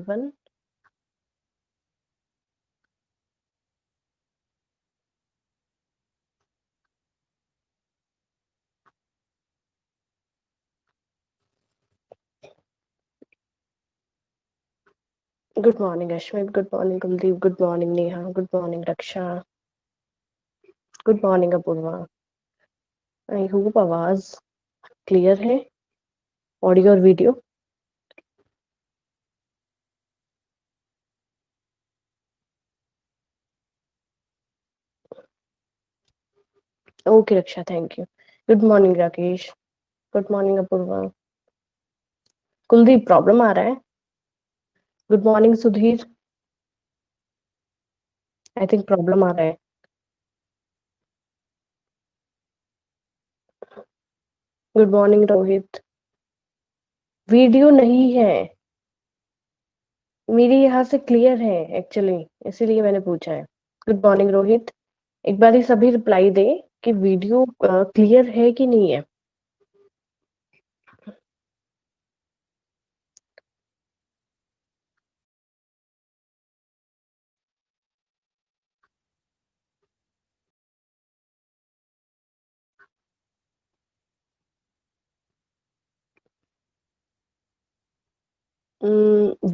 everyone. Good morning, Ashmit. Good morning, Kuldeep. Good morning, Neha. Good morning, Raksha. Good morning, Apurva. I hope आवाज clear है, audio और video. Okay Raksha, thank you. Good morning Rakesh. Good morning Apurva. Kuldeep problem आ रहा है. Good morning Sudhir. I think problem आ रहा है. Good morning Rohit. Video नहीं है, मेरी यहाँ से क्लियर है एक्चुअली, इसीलिए मैंने पूछा है. Good morning Rohit. एक बार ही सभी रिप्लाई दे कि वीडियो क्लियर है कि नहीं है.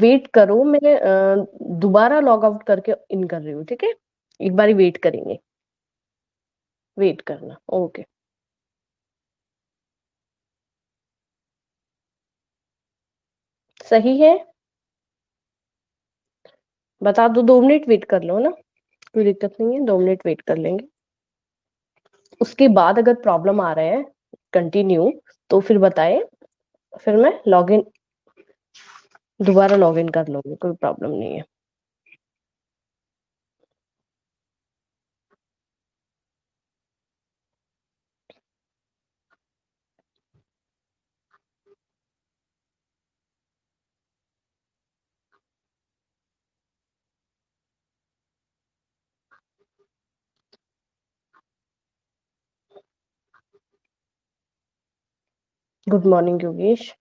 वेट करो, मैं दोबारा लॉग आउट करके इन कर रही हूँ. ठीक है, एक बार वेट करेंगे. वेट करना. ओके. सही है, बता दो. 2 मिनट वेट कर लो ना, कोई दिक्कत नहीं है. 2 मिनट वेट कर लेंगे. उसके बाद अगर प्रॉब्लम आ रहा है कंटिन्यू, तो फिर बताए, फिर मैं लॉग इन दोबारा लॉग इन कर लूंगी. कोई प्रॉब्लम नहीं है. Good morning Yogesh.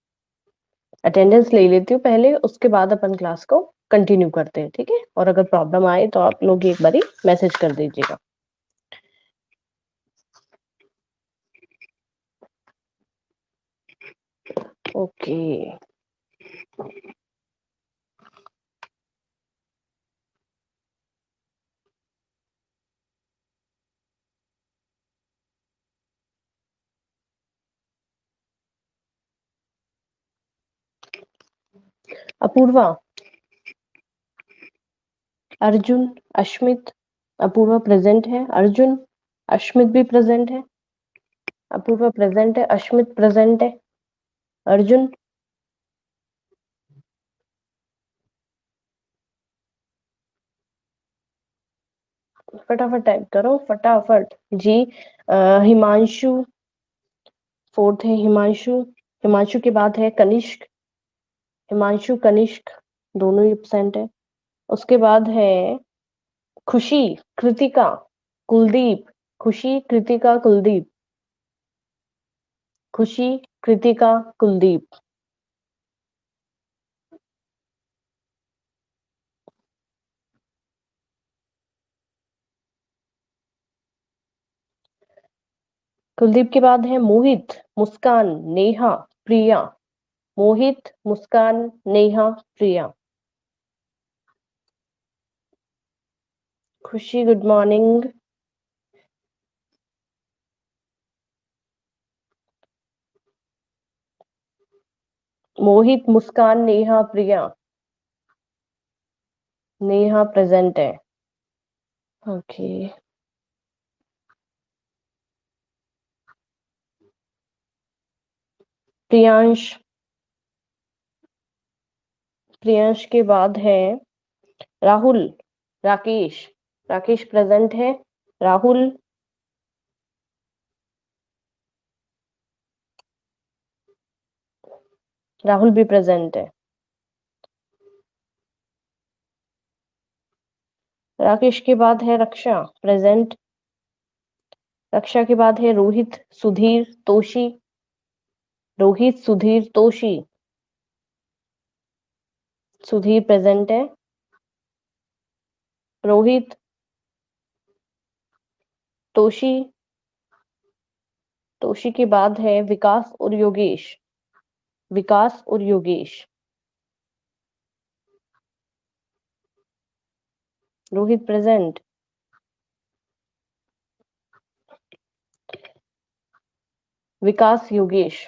अटेंडेंस ले लेती हूँ पहले, उसके बाद अपन क्लास को कंटिन्यू करते हैं. ठीक है, और अगर प्रॉब्लम आए तो आप लोग एक बारी मैसेज कर दीजिएगा. ओके. अपूर्वा, अर्जुन, अश्मित. अपूर्वा प्रेजेंट है. अर्जुन, अश्मित भी प्रेजेंट है. अपूर्वा प्रेजेंट है. अश्मित प्रेजेंट है. अर्जुन. फटाफट टाइप करो, फटाफट जी. हिमांशु फोर्थ है. हिमांशु. हिमांशु के बाद है कनिष्क. हिमांशु कनिष्क दोनों ही एब्सेंट है. उसके बाद है खुशी, कृतिका, कुलदीप. खुशी, कृतिका, कुलदीप. खुशी, कृतिका, कुलदीप. कुलदीप के बाद है मोहित, मुस्कान, नेहा, प्रिया. मोहित, मुस्कान, नेहा, प्रिया. खुशी, गुड मॉर्निंग. मोहित, मुस्कान, नेहा, प्रिया. नेहा प्रेजेंट है. ओके. प्रियांश. प्रियांश के बाद है राहुल. राकेश. राकेश प्रेजेंट है. राहुल. राहुल भी प्रेजेंट है. राकेश के बाद है रक्षा, प्रेजेंट. रक्षा के बाद है रोहित, सुधीर, तोशी. रोहित, सुधीर, तोशी. सुधीर प्रेजेंट है। रोहित, तोशी, तोशी के बाद है विकास और योगेश। विकास और Yogesh. Rohit present. Vikas, Yogesh.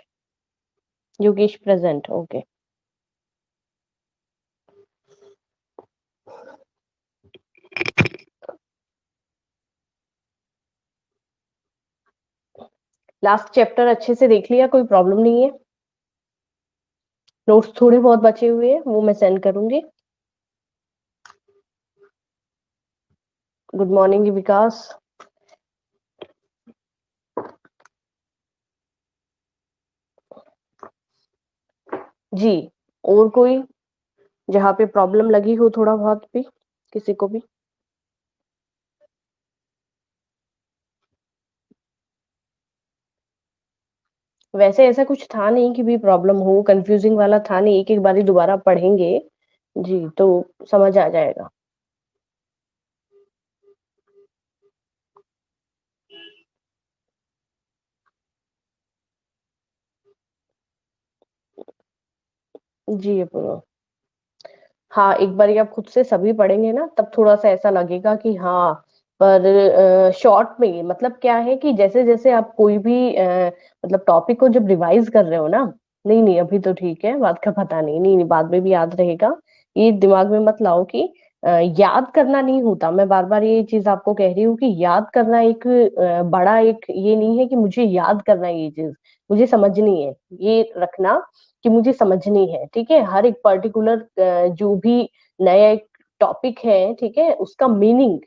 Yogesh present, okay. Last chapter अच्छे से देख लिया, कोई प्रॉब्लम नहीं है। नोट्स थोड़े बहुत बचे हुए हैं, वो मैं सेंड करूंगी। गुड मॉर्निंग विकास। जी, और कोई जहाँ पे प्रॉब्लम लगी हो थोड़ा बहुत भी, किसी को भी? वैसे ऐसा कुछ था नहीं कि भी प्रॉब्लम हो, कंफ्यूजिंग वाला था नहीं, एक एक बारी दोबारा पढ़ेंगे जी तो समझ आ जाएगा। जी अपूर्वा, हाँ एक बार आप खुद से सभी पढ़ेंगे ना, तब थोड़ा सा ऐसा लगेगा कि हाँ। पर शॉर्ट में मतलब क्या है कि जैसे जैसे आप कोई भी मतलब टॉपिक को जब रिवाइज कर रहे हो ना, नहीं नहीं अभी तो ठीक है, बात का पता नहीं, नहीं नहीं बाद में भी याद रहेगा। ये दिमाग में मत लाओ कि याद करना नहीं होता। मैं बार बार ये चीज आपको कह रही हूँ कि याद करना एक बड़ा एक ये नहीं है कि मुझे याद करना है ये चीज, मुझे समझनी है। ये रखना कि मुझे समझनी है, ठीक है। हर एक पर्टिकुलर जो भी नया एक टॉपिक है, ठीक है, उसका मीनिंग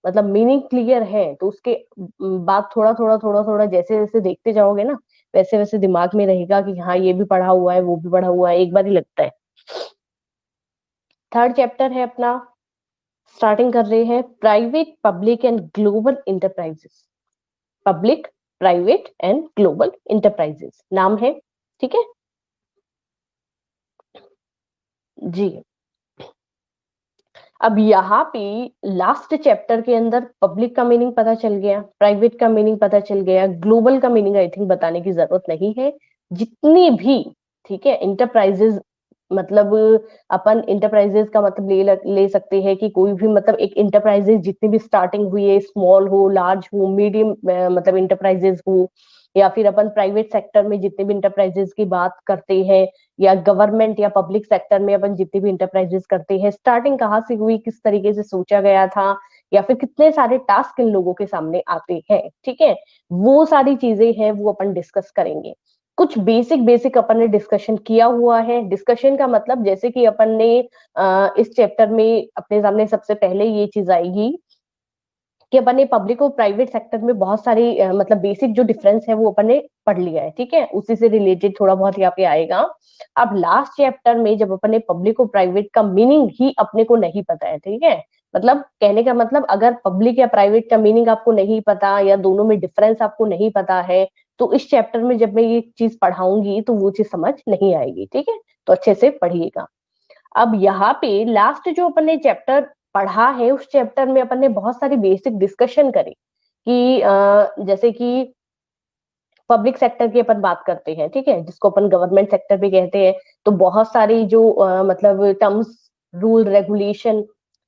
मतलब मीनिंग क्लियर है तो उसके बाद थोड़ा थोड़ा थोड़ा थोड़ा जैसे जैसे देखते जाओगे ना, वैसे वैसे दिमाग में रहेगा कि हाँ ये भी पढ़ा हुआ है, वो भी पढ़ा हुआ है, एक बार ही लगता है। थर्ड चैप्टर है अपना, स्टार्टिंग कर रहे हैं, private public and global enterprises. Public, private and global enterprises नाम है, ठीक है जी। अब यहाँ पे लास्ट चैप्टर के अंदर पब्लिक का मीनिंग पता चल गया, प्राइवेट का मीनिंग पता चल गया, ग्लोबल का मीनिंग आई थिंक बताने की जरूरत नहीं है। जितनी भी, ठीक है, इंटरप्राइजेस मतलब अपन इंटरप्राइजेस का मतलब ले सकते हैं कि कोई भी मतलब एक इंटरप्राइजेस जितनी भी स्टार्टिंग हुई है, स्मॉल हो, लार्ज हो, मीडियम मतलब इंटरप्राइजेस हो, या फिर अपन प्राइवेट सेक्टर में जितने भी इंटरप्राइजेस की बात करते हैं, या गवर्नमेंट या पब्लिक सेक्टर में अपन जितनी भी इंटरप्राइजेस करते हैं, स्टार्टिंग कहाँ से हुई, किस तरीके से सोचा गया था, या फिर कितने सारे टास्क इन लोगों के सामने आते हैं, ठीक है, वो सारी चीजें हैं वो अपन डिस्कस करेंगे। कुछ बेसिक बेसिक अपन ने डिस्कशन किया हुआ है। डिस्कशन का मतलब जैसे कि अपन ने इस चैप्टर में अपने सामने सबसे पहले ये चीज आएगी कि अपन ने पब्लिक और प्राइवेट सेक्टर में बहुत सारी मतलब बेसिक जो डिफरेंस है वो अपन ने पढ़ लिया है, ठीक है, उसी से रिलेटेड थोड़ा बहुत यहाँ पे आएगा। अब लास्ट चैप्टर में जब अपन ने पब्लिक और प्राइवेट का मीनिंग ही अपने को नहीं पता है, ठीक है, मतलब कहने का मतलब अगर पब्लिक या प्राइवेट का मीनिंग आपको नहीं पता या दोनों में डिफरेंस आपको नहीं पता है, तो इस चैप्टर में जब मैं ये चीज पढ़ाऊंगी तो वो चीज समझ नहीं आएगी, ठीक है, तो अच्छे से पढ़िएगा। अब यहाँ पे लास्ट जो अपन ने चैप्टर पढ़ा है, उस चैप्टर में अपन ने बहुत सारी बेसिक डिस्कशन करी कि जैसे कि पब्लिक सेक्टर की अपन बात करते हैं, ठीक है, जिसको अपन गवर्नमेंट सेक्टर भी कहते हैं, तो बहुत सारी जो मतलब terms, rule regulation,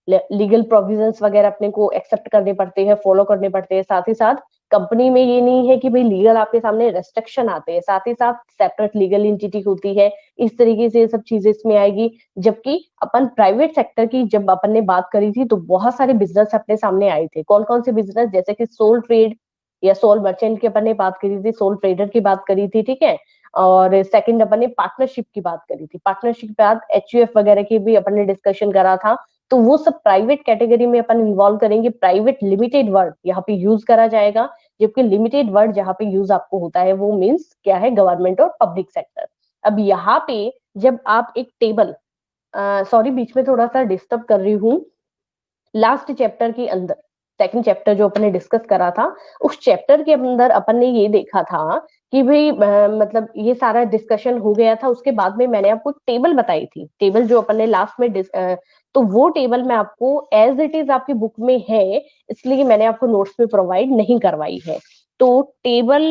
legal provisions वगैरह अपने को एक्सेप्ट करने पड़ते हैं, फॉलो करने पड़ते हैं। साथ ही साथ कंपनी में ये नहीं है कि भाई लीगल आपके सामने रेस्ट्रिक्शन आते हैं, साथ ही साथ सेपरेट लीगल एंटिटी होती है, इस तरीके से ये सब चीजें इसमें आएगी। जबकि अपन प्राइवेट सेक्टर की जब अपन ने बात करी थी तो बहुत सारे बिजनेस अपने सामने आए थे। कौन कौन से बिजनेस? जैसे कि सोल ट्रेड या सोल मर्चेंट की अपन ने बात करी थी, सोल ट्रेडर की बात करी थी, ठीक है, और सेकंड अपन ने पार्टनरशिप की बात करी थी। पार्टनरशिप के बाद एचयूएफ वगैरह की भी अपन ने डिस्कशन करा था। तो वो सब प्राइवेट कैटेगरी में अपन इन्वॉल्व करेंगे। प्राइवेट लिमिटेड वर्ड यहाँ पे यूज करा जाएगा, जबकि लिमिटेड वर्ड जहाँ पे यूज आपको होता है वो मीन्स क्या है, गवर्नमेंट और पब्लिक सेक्टर। अब यहाँ पे जब आप एक टेबल, सॉरी बीच में थोड़ा सा डिस्टर्ब कर रही हूँ, लास्ट चैप्टर के अंदर सेकंड चैप्टर जो अपन ने डिस्कस करा था, उस चैप्टर के अंदर अपन ने ये देखा था कि भाई मतलब ये सारा डिस्कशन हो गया था, उसके बाद में मैंने आपको टेबल बताई थी, टेबल जो अपन ने लास्ट में तो वो टेबल मैं आपको एज इट इज आपकी बुक में है, इसलिए मैंने आपको नोट्स में प्रोवाइड नहीं करवाई है। तो टेबल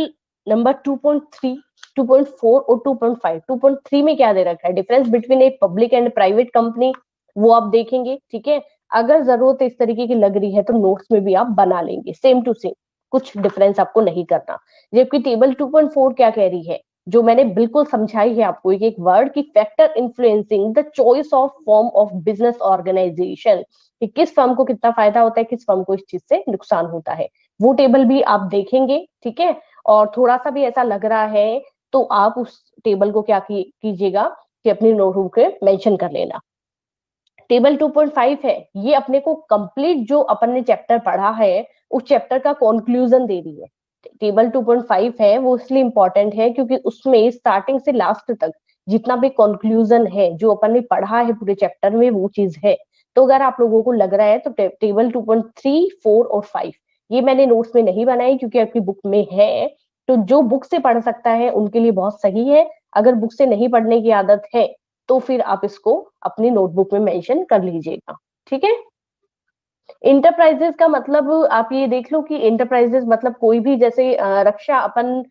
नंबर 2.3, 2.4 और 2.5, 2.3 में क्या दे रखा है, difference between a public and private company, वो आप देखेंगे। ठीक है, अगर जरूरत इस तरीके की लग रही है तो नोट्स में भी आप बना लेंगे सेम टू सेम, कुछ डिफरेंस आपको नहीं करना। जबकि टेबल 2.4 क्या कह रही है, जो मैंने बिल्कुल समझाई है आपको एक एक वर्ड की, factor influencing the choice of form of business organisation, कि किस फर्म को कितना फायदा होता है, किस फर्म को इस चीज से नुकसान होता है, वो टेबल भी आप देखेंगे। ठीक है, और थोड़ा सा भी ऐसा लग रहा है तो आप उस टेबल को क्या कीजिएगा कि अपनी नोटबुक में मेंशन कर लेना। टेबल 2.5 है, ये अपने को कंप्लीट जो अपन ने चैप्टर पढ़ा है उस चैप्टर का कंक्लूजन दे रही है। टेबल 2.5 है वो इसलिए इंपॉर्टेंट है क्योंकि उसमें स्टार्टिंग से लास्ट तक जितना भी कंक्लूजन है जो अपन ने पढ़ा है पूरे चैप्टर में वो चीज है। तो अगर आप लोगों को लग रहा है तो टेबल 2.3, 4 और 5 ये मैंने नोट्स में नहीं बनाई क्योंकि आपकी बुक में है, तो जो बुक से पढ़ सकता है उनके लिए बहुत सही है। अगर बुक से नहीं पढ़ने की आदत है तो फिर आप इसको अपनी नोटबुक में मेंशन कर लीजिएगा। ठीक है, इंटरप्राइजेस का मतलब आप ये देख लो कि इंटरप्राइजेस मतलब कोई भी, जैसे रक्षा अपन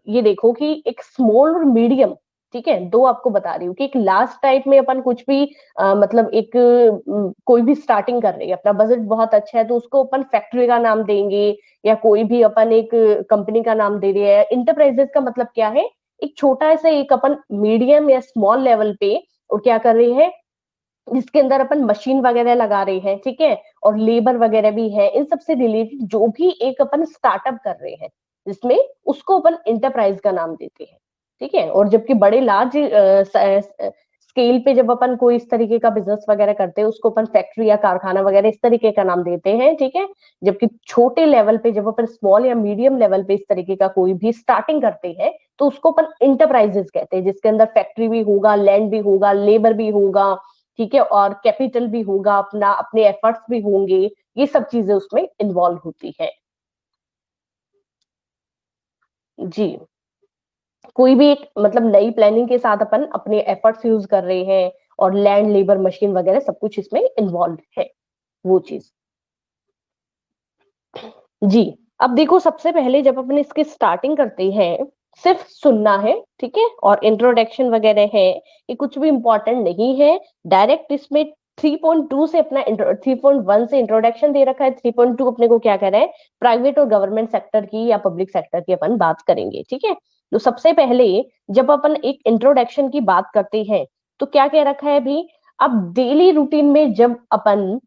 ये देखो कि एक स्मॉल और मीडियम, ठीक है, दो आपको बता रही हूँ कि एक लास्ट टाइप में अपन कुछ भी मतलब एक कोई भी स्टार्टिंग कर रही है, अपना बजट बहुत अच्छा है तो उसको अपन फैक्ट्री का नाम देंगे, या कोई भी अपन एक कंपनी का नाम दे रहे हैं। इंटरप्राइजेस का मतलब क्या है, एक छोटा सा एक अपन मीडियम या स्मॉल लेवल पे और क्या कर रहे हैं, जिसके अंदर अपन मशीन वगैरह लगा रहे हैं, ठीक है, और लेबर वगैरह भी है, इन सबसे रिलेटेड जो भी एक अपन स्टार्टअप कर रहे हैं जिसमें, उसको अपन इंटरप्राइज का नाम देते हैं। ठीक है, और जबकि बड़े लार्ज स्केल पे जब अपन कोई इस तरीके का बिजनेस वगैरह करते हैं उसको अपन फैक्ट्री या कारखाना वगैरह इस तरीके का नाम देते हैं। ठीक है, जबकि छोटे लेवल पे जब अपन स्मॉल या मीडियम लेवल पे इस तरीके का कोई भी स्टार्टिंग करते हैं तो उसको अपन इंटरप्राइजेस कहते हैं, जिसके अंदर फैक्ट्री भी होगा, लैंड भी होगा, लेबर भी होगा, ठीक है, और कैपिटल भी होगा, अपना अपने एफर्ट्स भी होंगे, ये सब चीजें उसमें इन्वॉल्व होती है। जी, कोई भी एक मतलब नई प्लानिंग के साथ अपन अपने एफर्ट्स यूज कर रहे हैं और लैंड, लेबर, मशीन वगैरह सब कुछ इसमें इन्वॉल्व है, वो चीज। जी, अब देखो सबसे पहले जब अपन इसकी स्टार्टिंग करते हैं सिर्फ सुनना है, ठीक है, और इंट्रोडक्शन वगैरह है, ये कुछ भी इंपॉर्टेंट नहीं है। डायरेक्ट इसमें 3.2 से अपना 3.1 से इंट्रोडक्शन दे रखा है, 3.2 अपने को क्या कह रहा है, प्राइवेट और गवर्नमेंट सेक्टर की या पब्लिक सेक्टर की अपन बात करेंगे। ठीक है, तो सबसे पहले जब अपन एक इंट्रोडक्शन की बात करते हैं तो क्या कह रखा है भी, अब डेली रूटीन में जब अपन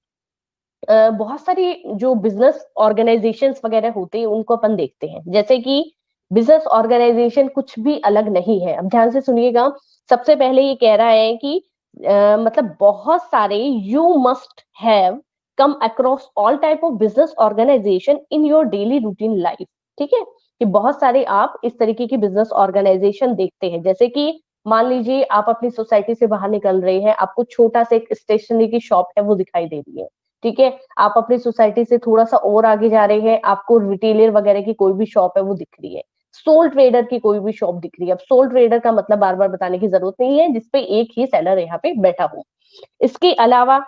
बहुत सारी जो बिजनेस ऑर्गेनाइजेशंस वगैरह होते हैं उनको अपन देखते हैं, जैसे कि बिजनेस ऑर्गेनाइजेशन कुछ भी अलग नहीं है। अब ध्यान से सुनिएगा, सबसे पहले ये कह रहा है कि मतलब बहुत सारे you must have come across all type of business organisation in your daily routine life. ठीक है, कि बहुत सारे आप इस तरीके की बिजनेस ऑर्गेनाइजेशन देखते हैं, जैसे कि मान लीजिए आप अपनी सोसाइटी से बाहर निकल रहे हैं, आपको छोटा सा एक स्टेशनरी की शॉप है वो दिखाई दे रही है। ठीक है, आप अपनी सोसाइटी से थोड़ा सा और आगे जा रहे हैं, आपको रिटेलर वगैरह की कोई भी शॉप है वो दिख रही है, सोल ट्रेडर की कोई भी शॉप दिख रही है। अब सोल ट्रेडर का मतलब बार बार बताने की जरूरत नहीं है, जिसपे एक ही सेलर यहाँ पे बैठा हो। इसके अलावा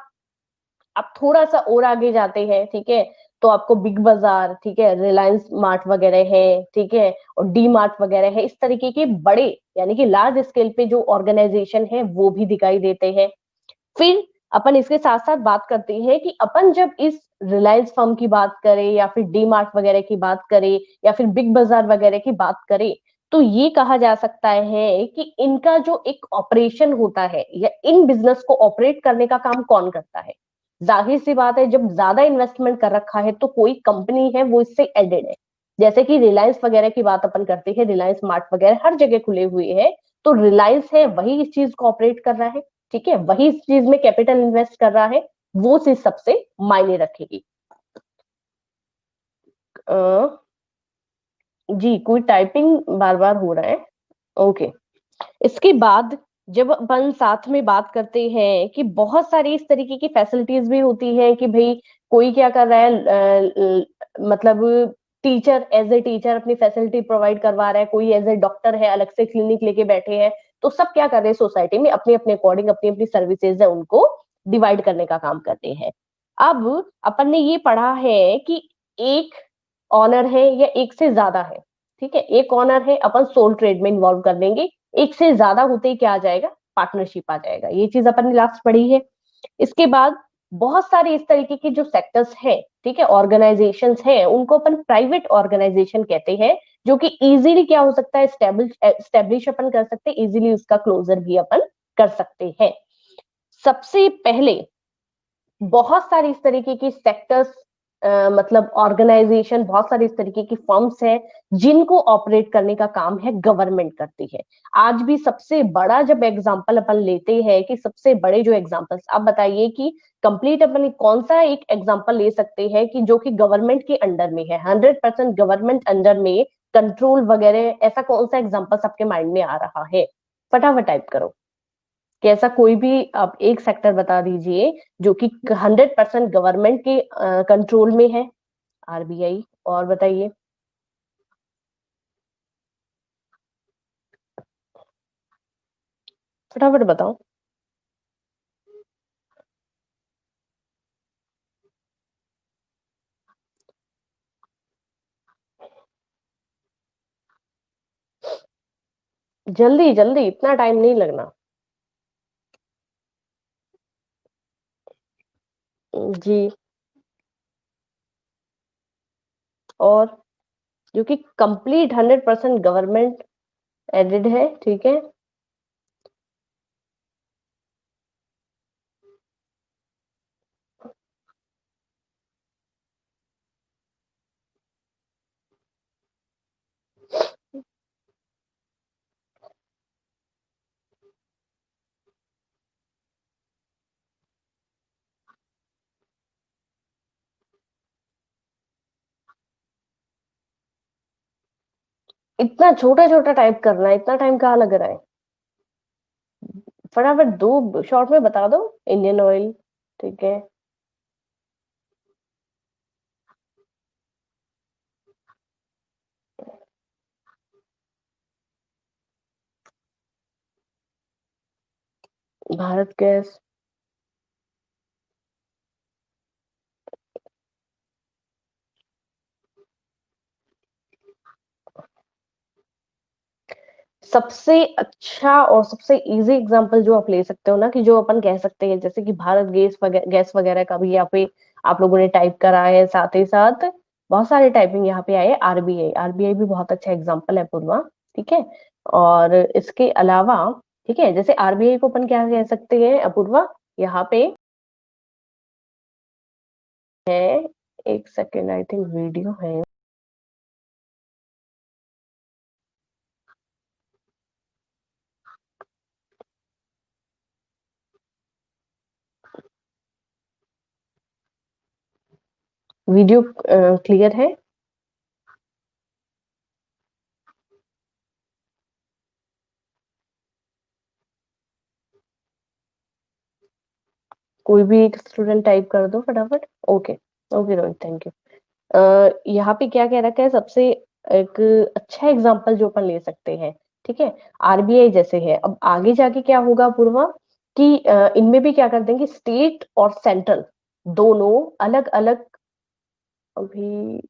आप थोड़ा सा और आगे जाते हैं, ठीक है, तो आपको बिग बाजार, ठीक है, रिलायंस मार्ट वगैरह है, ठीक है, और डी मार्ट वगैरह है, इस तरीके के बड़े यानी कि लार्ज स्केल पे जो ऑर्गेनाइजेशन है वो भी दिखाई देते हैं। फिर अपन इसके साथ साथ बात करते हैं कि अपन जब इस रिलायंस फर्म की बात करें या फिर डी मार्ट वगैरह की बात करें या फिर बिग बाजार वगैरह की बात करें, तो ये कहा जा सकता है कि इनका जो एक ऑपरेशन होता है या इन बिजनेस को ऑपरेट करने का काम कौन करता है। जाहिर सी बात है, जब ज्यादा इन्वेस्टमेंट कर रखा है तो कोई कंपनी है वो इससे एडेड है। जैसे कि रिलायंस वगैरह की बात अपन करते हैं, रिलायंस मार्ट वगैरह हर जगह खुले हुए हैं, तो रिलायंस है वही इस चीज को ऑपरेट कर रहा है। ठीक है, वही इस चीज में कैपिटल इन्वेस्ट कर रहा है, वो चीज सबसे मायने रखेगी। जी, कोई टाइपिंग बार बार हो रहा है। ओके, इसके बाद जब अपन साथ में बात करते हैं कि बहुत सारी इस तरीके की फैसिलिटीज भी होती हैं कि भाई कोई क्या कर रहा है, मतलब टीचर एज ए टीचर अपनी फैसिलिटी प्रोवाइड करवा रहा है, कोई एज ए डॉक्टर है अलग से क्लिनिक लेके बैठे हैं, तो सब क्या कर रहे हैं सोसाइटी में अपने अपने अकॉर्डिंग अपनी अपनी सर्विसेज है उनको डिवाइड करने का काम करते हैं। अब अपन ने ये पढ़ा है कि एक ऑनर है या एक से ज्यादा है, ठीक है, एक ऑनर है अपन सोल ट्रेड में इन्वॉल्व कर देंगे, एक से ज्यादा होते ही क्या आ जाएगा, पार्टनरशिप आ जाएगा। ये चीज अपन ने लास्ट पढ़ी है। इसके बाद बहुत सारे इस तरीके के जो सेक्टर्स हैं, ठीक है, ऑर्गेनाइजेशंस हैं, उनको अपन प्राइवेट ऑर्गेनाइजेशन कहते हैं, जो कि इजीली क्या हो सकता है, स्टेब्लिश अपन कर सकते हैं, इजीली उसका क्लोजर भी अपन कर सकते हैं। सबसे पहले बहुत सारी इस तरीके की सेक्टर्स, मतलब ऑर्गेनाइजेशन, बहुत सारी इस तरीके की फर्म्स हैं जिनको ऑपरेट करने का काम है गवर्नमेंट करती है। आज भी सबसे बड़ा जब एग्जांपल अपन लेते हैं कि सबसे बड़े जो एग्जांपल्स, आप बताइए कि कंप्लीट अपन कौन सा एक एग्जांपल ले सकते हैं कि जो कि गवर्नमेंट के अंडर में है, 100% गवर्नमेंट अंडर में कंट्रोल वगैरह, ऐसा कौन सा एग्जांपल आपके माइंड में आ रहा है? फटाफट टाइप करो कि ऐसा कोई भी आप एक सेक्टर बता दीजिए जो कि 100% गवर्नमेंट के कंट्रोल में है, आरबीआई। और बताइए, फटाफट बताओ। जल्दी जल्दी, इतना टाइम नहीं लगना। जी। और जो कि कंप्लीट 100% गवर्नमेंट एडेड है, ठीक है। इतना छोटा छोटा टाइप करना है, इतना टाइम कहाँ लग रहा है? फटाफट दो शॉर्ट में बता दो। इंडियन ऑयल, ठीक है। भारत गैस। सबसे अच्छा और सबसे इजी एग्जांपल जो आप ले सकते हो ना, कि जो अपन कह सकते हैं जैसे कि भारत गैस वगैरह का भी यहाँ पे आप लोगों ने टाइप करा है, साथ ही साथ बहुत सारे टाइपिंग यहाँ पे आए। आरबीआई, आरबीआई भी बहुत अच्छा एग्जांपल है पूर्वा, ठीक है। और इसके अलावा, ठीक है, जैसे आरबीआई को अपन क्या कह सकते हैं अपूर्वा, यहाँ पे है, एक सेकेंड, आई थिंक वीडियो है, वीडियो क्लियर है? कोई भी एक स्टूडेंट टाइप कर दो फटाफट। Okay, okay Rohit, thank you. यहाँ पे क्या कह रखा है, सबसे एक अच्छा एग्जांपल जो अपन ले सकते हैं, ठीक है, आरबीआई जैसे है। अब आगे जाके क्या होगा पूर्वा, कि इनमें भी क्या कर देंगे, स्टेट और सेंट्रल दोनों अलग अलग। अभी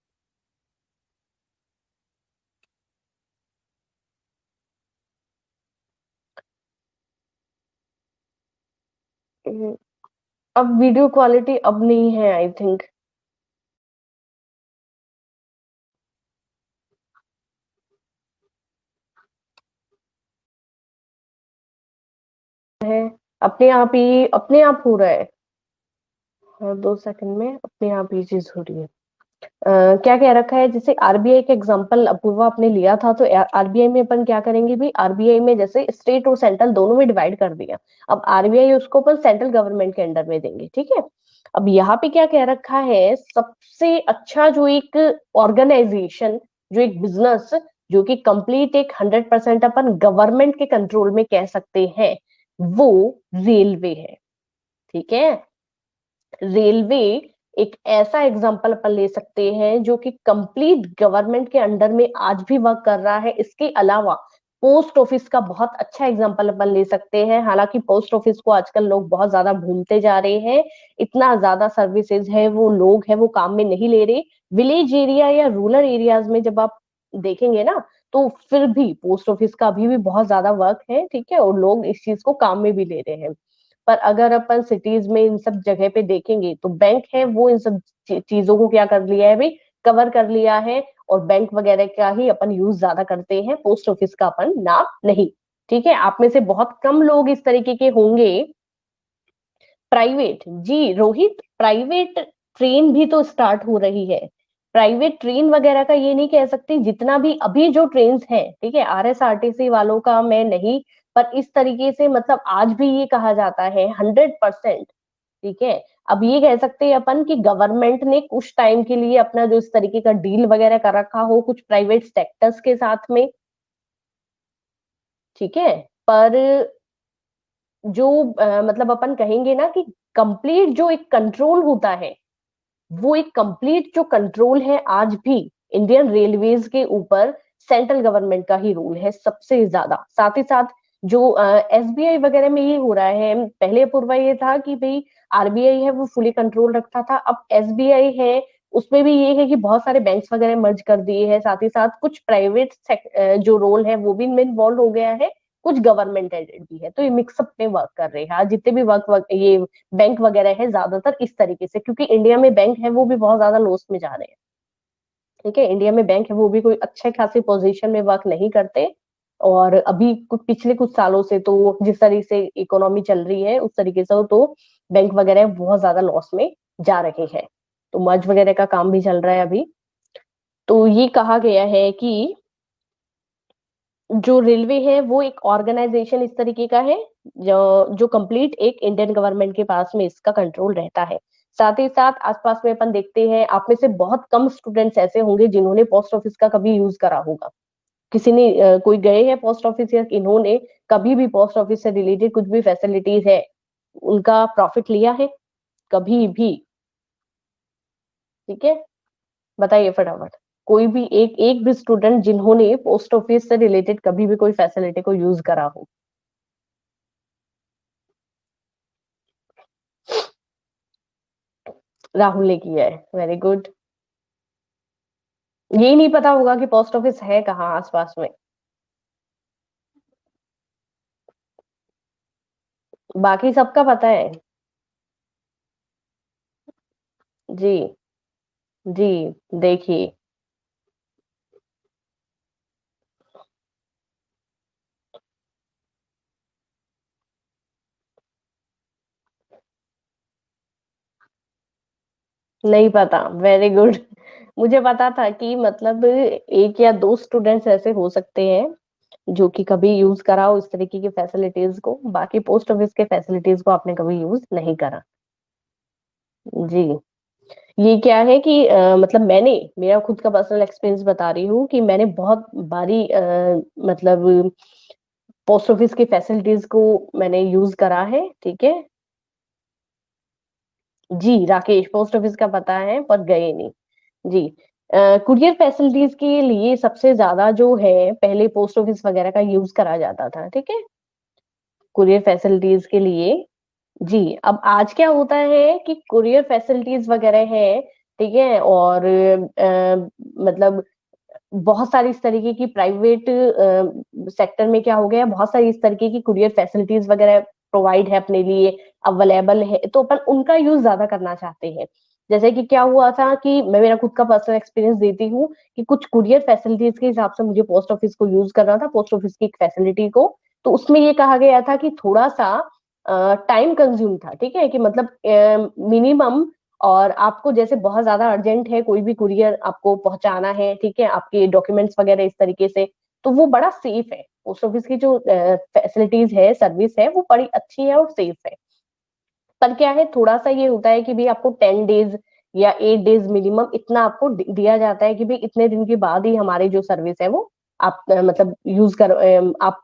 अब वीडियो क्वालिटी अब नहीं है आई थिंक। है, अपने आप हो रहा है। हाँ, 2 सेकंड में अपने आप ये चीज हो रही है। क्या कह रखा है, जैसे आरबीआई का एग्जांपल अपूर्वा आपने लिया था, तो आरबीआई में अपन क्या करेंगे भी, आरबीआई में जैसे स्टेट और सेंट्रल दोनों में डिवाइड कर दिया, अब आरबीआई उसको अपन सेंट्रल गवर्नमेंट के अंडर में देंगे, ठीक है। अब यहाँ पे क्या कह रखा है, सबसे अच्छा जो एक ऑर्गेनाइजेशन, जो एक बिजनेस, जो कि कंप्लीट एक 100% अपन गवर्नमेंट के कंट्रोल में कह सकते हैं, वो रेलवे है, ठीक है। रेलवे एक ऐसा एग्जाम्पल अपन ले सकते हैं जो कि कंप्लीट गवर्नमेंट के अंडर में आज भी वर्क कर रहा है। इसके अलावा पोस्ट ऑफिस का बहुत अच्छा एग्जाम्पल अपन ले सकते हैं। हालांकि पोस्ट ऑफिस को आजकल लोग बहुत ज्यादा भूलते जा रहे हैं, इतना ज्यादा सर्विसेज है, वो लोग है वो काम में नहीं ले रहे। विलेज एरिया या रूरल एरियाज में जब आप देखेंगे ना, तो फिर भी पोस्ट ऑफिस का अभी भी बहुत ज्यादा वर्क है, ठीक है, और लोग इस चीज को काम में भी ले रहे हैं। पर अगर अपन सिटीज में इन सब जगह पे देखेंगे तो बैंक है वो इन सब चीजों को क्या कर लिया है भाई, कवर कर लिया है। और बैंक वगैरह का ही अपन यूज ज्यादा करते हैं, पोस्ट ऑफिस का अपन नाम नहीं। ठीक है, आप में से बहुत कम लोग इस तरीके के होंगे। प्राइवेट, जी रोहित, प्राइवेट ट्रेन भी तो स्टार्ट हो रही है। प्राइवेट ट्रेन वगैरह का ये नहीं कह सकती, जितना भी अभी जो ट्रेन है, ठीक है, आरएसआरटीसी वालों का मैं नहीं, पर इस तरीके से मतलब आज भी ये कहा जाता है 100%। ठीक है, अब ये कह सकते हैं अपन कि गवर्नमेंट ने कुछ टाइम के लिए अपना जो इस तरीके का डील वगैरह कर रखा हो कुछ प्राइवेट सेक्टर्स के साथ में, ठीक है। पर जो मतलब अपन कहेंगे ना कि कंप्लीट जो एक कंट्रोल होता है, वो एक कंप्लीट जो कंट्रोल है आज भी इंडियन रेलवेज के ऊपर सेंट्रल गवर्नमेंट का ही रूल है सबसे ज्यादा। साथ ही साथ जो एसबीआई वगैरह में ये हो रहा है, पहले अपूर्वा ये था कि भाई आरबीआई है वो फुली कंट्रोल रखता था, अब एसबीआई है उसमें भी ये है कि बहुत सारे बैंक्स वगैरह मर्ज कर दिए हैं। साथ ही साथ कुछ प्राइवेट जो रोल है वो भी इनमें इन्वॉल्व हो गया है, कुछ गवर्नमेंट एडेड भी है, तो ये मिक्सअप में वर्क कर रहे हैं आज जितने भी ये बैंक वगैरह है ज्यादातर इस तरीके से, क्योंकि इंडिया में बैंक है वो भी बहुत ज्यादा लॉस में जा रहे हैं। ठीक है, इंडिया में बैंक है वो भी कोई अच्छे खासी पोजीशन में वर्क नहीं करते। और अभी कुछ पिछले कुछ सालों से तो जिस तरीके से इकोनॉमी चल रही है उस तरीके से तो बैंक वगैरह बहुत ज्यादा लॉस में जा रहे हैं। तो मर्ज वगैरह का काम भी चल रहा है अभी। तो ये कहा गया है कि जो रेलवे है वो एक ऑर्गेनाइजेशन इस तरीके का है जो कंप्लीट एक इंडियन गवर्नमेंट के पास में इसका कंट्रोल रहता है। साथ ही साथ आसपास में अपन देखते हैं, आप में से बहुत कम स्टूडेंट्स ऐसे होंगे जिन्होंने पोस्ट ऑफिस का कभी यूज करा होगा। किसी ने कोई गए हैं पोस्ट ऑफिस या इन्होंने कभी भी पोस्ट ऑफिस से रिलेटेड कुछ भी फैसिलिटीज है उनका प्रॉफिट लिया है कभी भी? ठीक है, बताइए फटाफट। कोई भी एक एक भी स्टूडेंट जिन्होंने पोस्ट ऑफिस से रिलेटेड कभी भी कोई फैसिलिटी को यूज करा हो। राहुल ने किया है, वेरी गुड। यही नहीं पता होगा कि पोस्ट ऑफिस है कहाँ आसपास में। बाकी सबका पता है। जी, जी, देखिए, नहीं पता, वेरी गुड। मुझे पता था कि मतलब एक या दो स्टूडेंट्स ऐसे हो सकते हैं जो कि कभी यूज करा हो इस तरीके की फैसिलिटीज को, बाकी पोस्ट ऑफिस के फैसिलिटीज को आपने कभी यूज नहीं करा। जी, ये क्या है कि मतलब मैंने मेरा खुद का पर्सनल एक्सपीरियंस बता रही हूँ कि मैंने बहुत बारी मतलब पोस्ट ऑफिस की फैसिलिटीज को मैंने यूज करा है, ठीक है। जी राकेश, पोस्ट ऑफिस का पता है पर गए नहीं। जी, कुरियर फैसिलिटीज के लिए सबसे ज्यादा जो है पहले पोस्ट ऑफिस वगैरह का यूज करा जाता था, ठीक है, कुरियर फैसिलिटीज के लिए। जी, अब आज क्या होता है कि कुरियर फैसिलिटीज वगैरह है, ठीक है, और मतलब बहुत सारी इस तरीके की प्राइवेट सेक्टर में क्या हो गया, बहुत सारी इस तरीके की कुरियर फैसिलिटीज वगैरह प्रोवाइड है अपने लिए, अवेलेबल है, तो अपन उनका यूज ज्यादा करना चाहते हैं। जैसे कि क्या हुआ था कि मैं मेरा खुद का पर्सनल एक्सपीरियंस देती हूँ कि कुछ कुरियर फैसिलिटीज के हिसाब से मुझे पोस्ट ऑफिस को यूज करना था, पोस्ट ऑफिस की एक फैसिलिटी को। तो उसमें ये कहा गया था कि थोड़ा सा टाइम कंज्यूम था, ठीक है, कि मतलब मिनिमम, और आपको जैसे बहुत ज्यादा अर्जेंट है कोई भी कुरियर आपको पहुंचाना है, ठीक है, आपके डॉक्यूमेंट्स वगैरह इस तरीके से, तो वो बड़ा सेफ है। पोस्ट ऑफिस की जो फैसिलिटीज है, सर्विस है, वो बड़ी अच्छी है और सेफ है। पर क्या है, थोड़ा सा ये होता है कि भाई आपको 10 डेज या 8 डेज मिनिमम इतना आपको दिया जाता है कि भाई इतने दिन के बाद ही हमारी जो सर्विस है वो आप मतलब यूज कर आप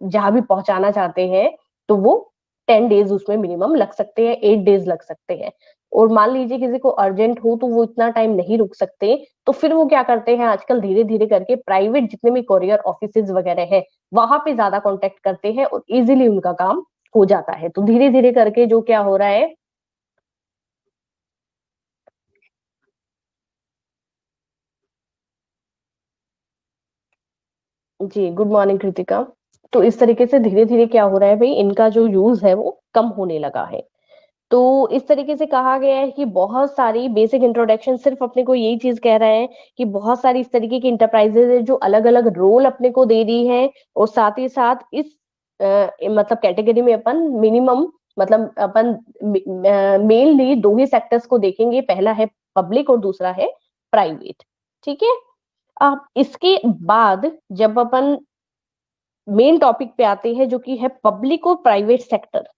जहां भी पहुंचाना चाहते हैं, तो वो 10 डेज उसमें मिनिमम लग सकते हैं, 8 डेज लग सकते हैं। और मान लीजिए किसी को अर्जेंट हो तो वो इतना टाइम नहीं रुक सकते, तो फिर वो क्या करते हैं आजकल धीरे धीरे करके प्राइवेट जितने भी कोरियर ऑफिसेज वगैरह है वहां पे ज्यादा कांटेक्ट करते हैं और इजीली उनका काम हो जाता है। तो धीरे धीरे करके जो क्या हो रहा है। जी गुड मॉर्निंग कृतिका। तो इस तरीके से धीरे धीरे क्या हो रहा है भाई, इनका जो यूज है वो कम होने लगा है। तो इस तरीके से कहा गया है कि बहुत सारी बेसिक इंट्रोडक्शन सिर्फ अपने को यही चीज कह रहे हैं कि बहुत सारी इस तरीके की इंटरप्राइजेज है जो अलग अलग रोल अपने को दे रही है, और साथ ही साथ इस मतलब कैटेगरी में अपन मिनिमम मतलब अपन मेनली दो ही सेक्टर्स को देखेंगे, पहला है पब्लिक और दूसरा है प्राइवेट। ठीक है। अब इसके बाद जब अपन मेन टॉपिक पे आते हैं जो कि है पब्लिक और प्राइवेट सेक्टर।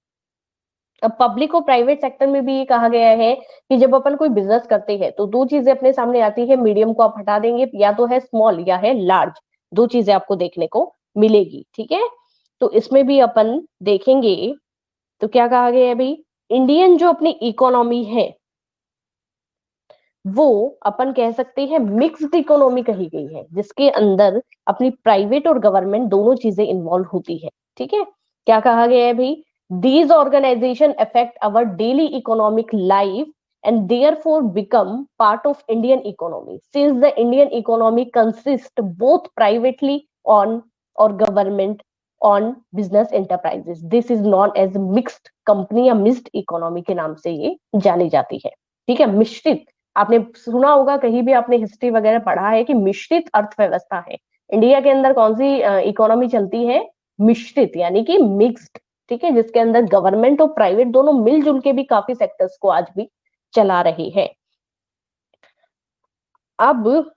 अब पब्लिक और प्राइवेट सेक्टर में भी ये कहा गया है कि जब अपन कोई बिजनेस करते हैं तो दो चीजें अपने सामने आती है, मीडियम को आप हटा देंगे, या तो है स्मॉल या है लार्ज, दो चीजें आपको देखने को मिलेगी। ठीक है। तो इसमें भी अपन देखेंगे तो क्या कहा गया है भाई, इंडियन जो अपनी इकोनॉमी है वो अपन कह सकते हैं मिक्स्ड इकोनॉमी कही गई है, जिसके अंदर अपनी प्राइवेट और गवर्नमेंट दोनों चीजें इन्वॉल्व होती है। ठीक है। क्या कहा गया है भाई, these organisation affect our daily economic life and therefore become part of Indian economy. Since the Indian economy consists both privately on or government on business enterprises. This is known as mixed company या mixed economy के नाम से ये जानी जाती है। ठीक है। मिश्रित, आपने सुना होगा कहीं भी आपने हिस्ट्री वगैरह पढ़ा है कि मिश्रित अर्थव्यवस्था है। इंडिया के अंदर कौन सी इकोनॉमी चलती है, मिश्रित यानी कि मिक्स्ड। ठीक है। जिसके अंदर गवर्नमेंट और प्राइवेट दोनों मिलजुल के भी काफी सेक्टर्स को आज भी चला रही है। अब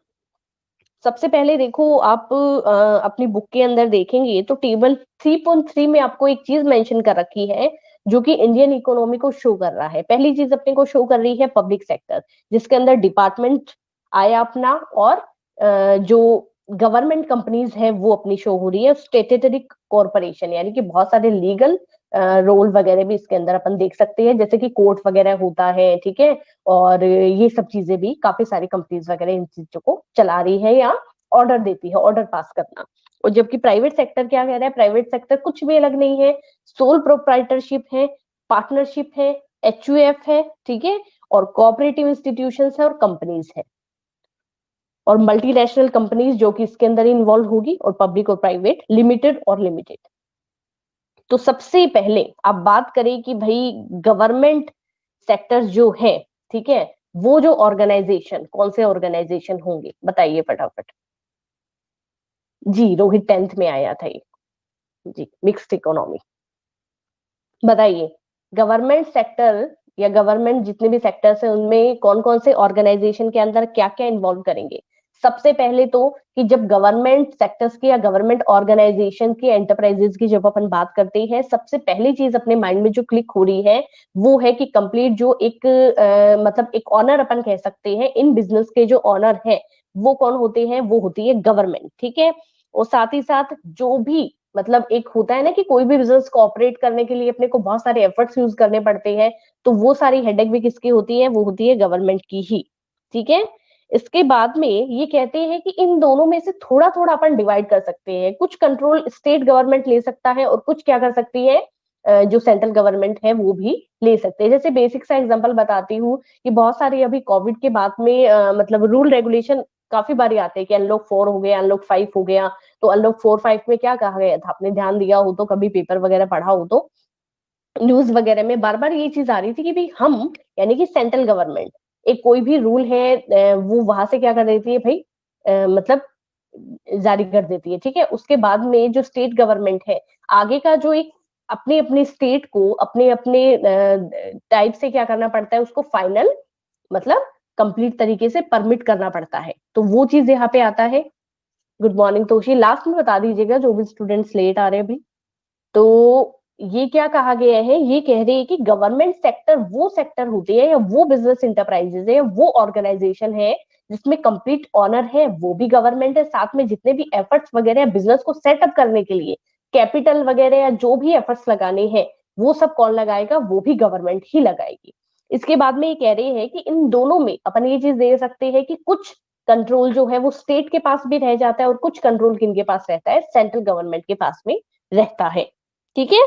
सबसे पहले देखो आप अपनी बुक के अंदर देखेंगे तो टेबल 3.3 में आपको एक चीज मेंशन कर रखी है जो कि इंडियन इकोनॉमी को शो कर रहा है। पहली चीज अपने को शो कर रही है पब्लिक सेक्टर, जिसके अंदर डिपार्टमेंट आया अपना, और जो गवर्नमेंट कंपनीज है वो अपनी शो हो रही है। स्टेटरी कॉरपोरेशन यानी कि बहुत सारे लीगल रोल वगैरह भी इसके अंदर अपन देख सकते हैं, जैसे कि कोर्ट वगैरह होता है। ठीक है। और ये सब चीजें भी काफी सारी कंपनीज वगैरह इन चीजों को चला रही है या ऑर्डर देती है, ऑर्डर पास करना। और जबकि प्राइवेट सेक्टर क्या कह रहा है, प्राइवेट सेक्टर कुछ भी अलग नहीं है, सोल प्रोप्राइटरशिप है, पार्टनरशिप है, एचयूएफ है। ठीक है। और कोऑपरेटिव इंस्टीट्यूशंस है और कंपनीज है, और मल्टीनेशनल कंपनीज जो कि इसके अंदर इन्वॉल्व होगी, और पब्लिक और प्राइवेट, लिमिटेड और लिमिटेड। तो सबसे पहले आप बात करें कि भाई गवर्नमेंट सेक्टर जो है, ठीक है, वो जो ऑर्गेनाइजेशन कौन से ऑर्गेनाइजेशन होंगे बताइए फटाफट। जी रोहित 10th में आया था ये। जी मिक्स्ड इकोनॉमी। बताइए गवर्नमेंट सेक्टर या गवर्नमेंट जितने भी सेक्टर्स हैं उनमें कौन कौन से ऑर्गेनाइजेशन के अंदर क्या क्या इन्वॉल्व करेंगे। सबसे पहले तो कि जब गवर्नमेंट सेक्टर्स की या गवर्नमेंट ऑर्गेनाइजेशन की एंटरप्राइजेस की जब अपन बात करते हैं, सबसे पहली चीज अपने माइंड में जो क्लिक हो रही है वो है कि कंप्लीट जो एक मतलब एक ऑनर अपन कह सकते हैं, इन बिजनेस के जो ऑनर है वो कौन होते हैं, वो होती है गवर्नमेंट। ठीक है। और साथ ही साथ जो भी मतलब एक होता है ना कि कोई भी बिजनेस को ऑपरेट करने के लिए अपने को बहुत सारे एफर्ट्स यूज करने पड़ते हैं, तो वो सारी हेडेक भी किसकी होती है, वो होती है गवर्नमेंट की ही। ठीक है। इसके बाद में ये कहते हैं कि इन दोनों में से थोड़ा थोड़ा अपन डिवाइड कर सकते हैं, कुछ कंट्रोल स्टेट गवर्नमेंट ले सकता है और कुछ क्या कर सकती है जो सेंट्रल गवर्नमेंट है वो भी ले सकते हैं। जैसे बेसिक सा एग्जांपल बताती हूँ कि बहुत सारी अभी कोविड के बाद में मतलब रूल रेगुलेशन काफी बारी आते हैं कि अनलॉक 4 हो गया, अनलॉक 5 हो गया। तो अनलॉक 4-5 में क्या कहा गया था, आपने ध्यान दिया हो तो, कभी पेपर वगैरह पढ़ा हो तो, न्यूज वगैरह में बार बार ये चीज आ रही थी कि भाई हम यानी कि सेंट्रल गवर्नमेंट एक कोई भी रूल है वो वहां से क्या कर देती है भाई, मतलब जारी कर देती है। ठीक है। उसके बाद में जो स्टेट गवर्नमेंट है आगे का जो एक अपने अपने स्टेट को अपने अपने टाइप से क्या करना पड़ता है, उसको फाइनल मतलब कंप्लीट तरीके से परमिट करना पड़ता है। तो वो चीज यहाँ पे आता है। गुड मॉर्निंग तोशी, लास्ट में बता दीजिएगा जो भी स्टूडेंट्स लेट आ रहे हैं अभी। तो ये क्या कहा गया है, ये कह रहे हैं कि गवर्नमेंट सेक्टर वो सेक्टर होती है या वो बिजनेस इंटरप्राइजेज है, वो ऑर्गेनाइजेशन है जिसमें कंप्लीट ऑनर है वो भी गवर्नमेंट है, साथ में जितने भी एफर्ट्स वगैरह बिजनेस को सेटअप करने के लिए कैपिटल वगैरह या जो भी एफर्ट्स लगाने हैं वो सब कौन लगाएगा, वो भी गवर्नमेंट ही लगाएगी। इसके बाद में ये कह रहे हैं कि इन दोनों में अपन ये चीज दे सकते हैं कि कुछ कंट्रोल जो है वो स्टेट के पास भी रह जाता है और कुछ कंट्रोल किनके पास रहता है, सेंट्रल गवर्नमेंट के पास में रहता है। ठीक है।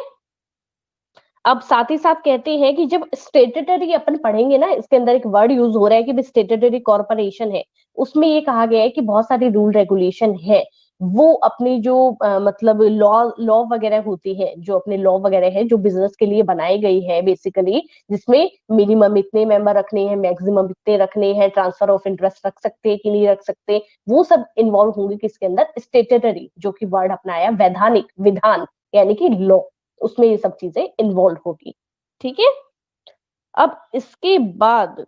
अब साथ ही साथ कहते हैं कि जब स्टेटटरी अपन पढ़ेंगे ना, इसके अंदर एक वर्ड यूज हो रहा है कि स्टेटटरी कॉर्पोरेशन है, उसमें ये कहा गया है कि बहुत सारी रूल रेगुलेशन है, वो अपनी जो मतलब लॉ लॉ वगैरह होती है, जो अपने लॉ वगैरह है जो बिजनेस के लिए बनाई गई है बेसिकली, जिसमें मिनिमम इतने मेंबर रखने हैं, मैक्सिमम इतने रखने हैं, ट्रांसफर ऑफ इंटरेस्ट रख सकते हैं कि नहीं रख सकते, वो सब इन्वॉल्व होंगे किसके अंदर, स्टेटटरी, जो कि वर्ड अपनाया वैधानिक, विधान यानी कि लॉ, उसमें ये सब चीजें इन्वॉल्व होगी। ठीक है। अब इसके बाद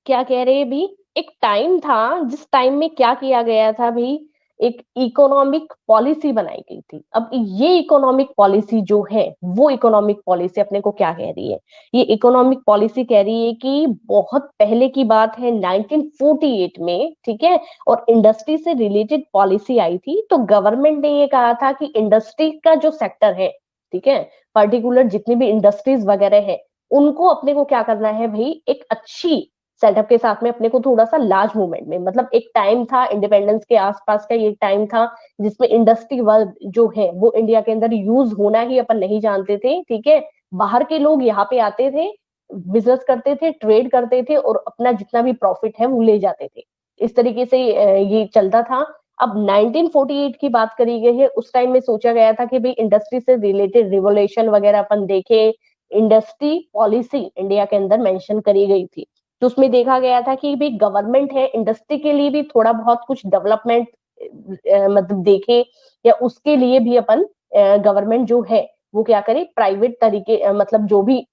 क्या कह रहे हैं भी, एक टाइम था जिस टाइम में क्या किया गया था भी, एक इकोनॉमिक पॉलिसी बनाई गई थी। अब ये इकोनॉमिक पॉलिसी जो है, वो इकोनॉमिक पॉलिसी अपने को क्या कह रही है, ये इकोनॉमिक पॉलिसी कह रही है कि बहुत पहले की बात है 1948 में, ठीक है, और इंडस्ट्री से रिलेटेड पॉलिसी आई थी। तो गवर्नमेंट ने ये कहा था कि इंडस्ट्री का जो सेक्टर है, ठीक है, पर्टिकुलर जितनी भी इंडस्ट्रीज वगैरह है, उनको अपने को क्या करना है भाई, एक अच्छी सेटअप के साथ में अपने को थोड़ा सा लार्ज मूवमेंट में, मतलब एक टाइम था इंडिपेंडेंस के आसपास का, ये टाइम था जिसमें इंडस्ट्री वर्ड जो है वो इंडिया के अंदर यूज होना ही अपन नहीं जानते थे। ठीक है। बाहर के लोग यहाँ पे आते थे, बिजनेस करते थे, ट्रेड करते थे और अपना जितना भी प्रॉफिट है वो ले जाते थे। इस तरीके से ये चलता था। अब 1948 की बात करी गई है, उस टाइम में सोचा गया था कि भाई इंडस्ट्री से रिलेटेड रिवोल्यूशन वगैरह अपन देखे, इंडस्ट्री पॉलिसी इंडिया के अंदर मेंशन करी गई थी। तो उसमें देखा गया था कि भाई गवर्नमेंट है, इंडस्ट्री के लिए भी थोड़ा बहुत कुछ डेवलपमेंट मतलब देखे, या उसके लिए भी अपन गवर्नमेंट जो है वो क्या करे, प्राइवेट तरीके मतलब जो भी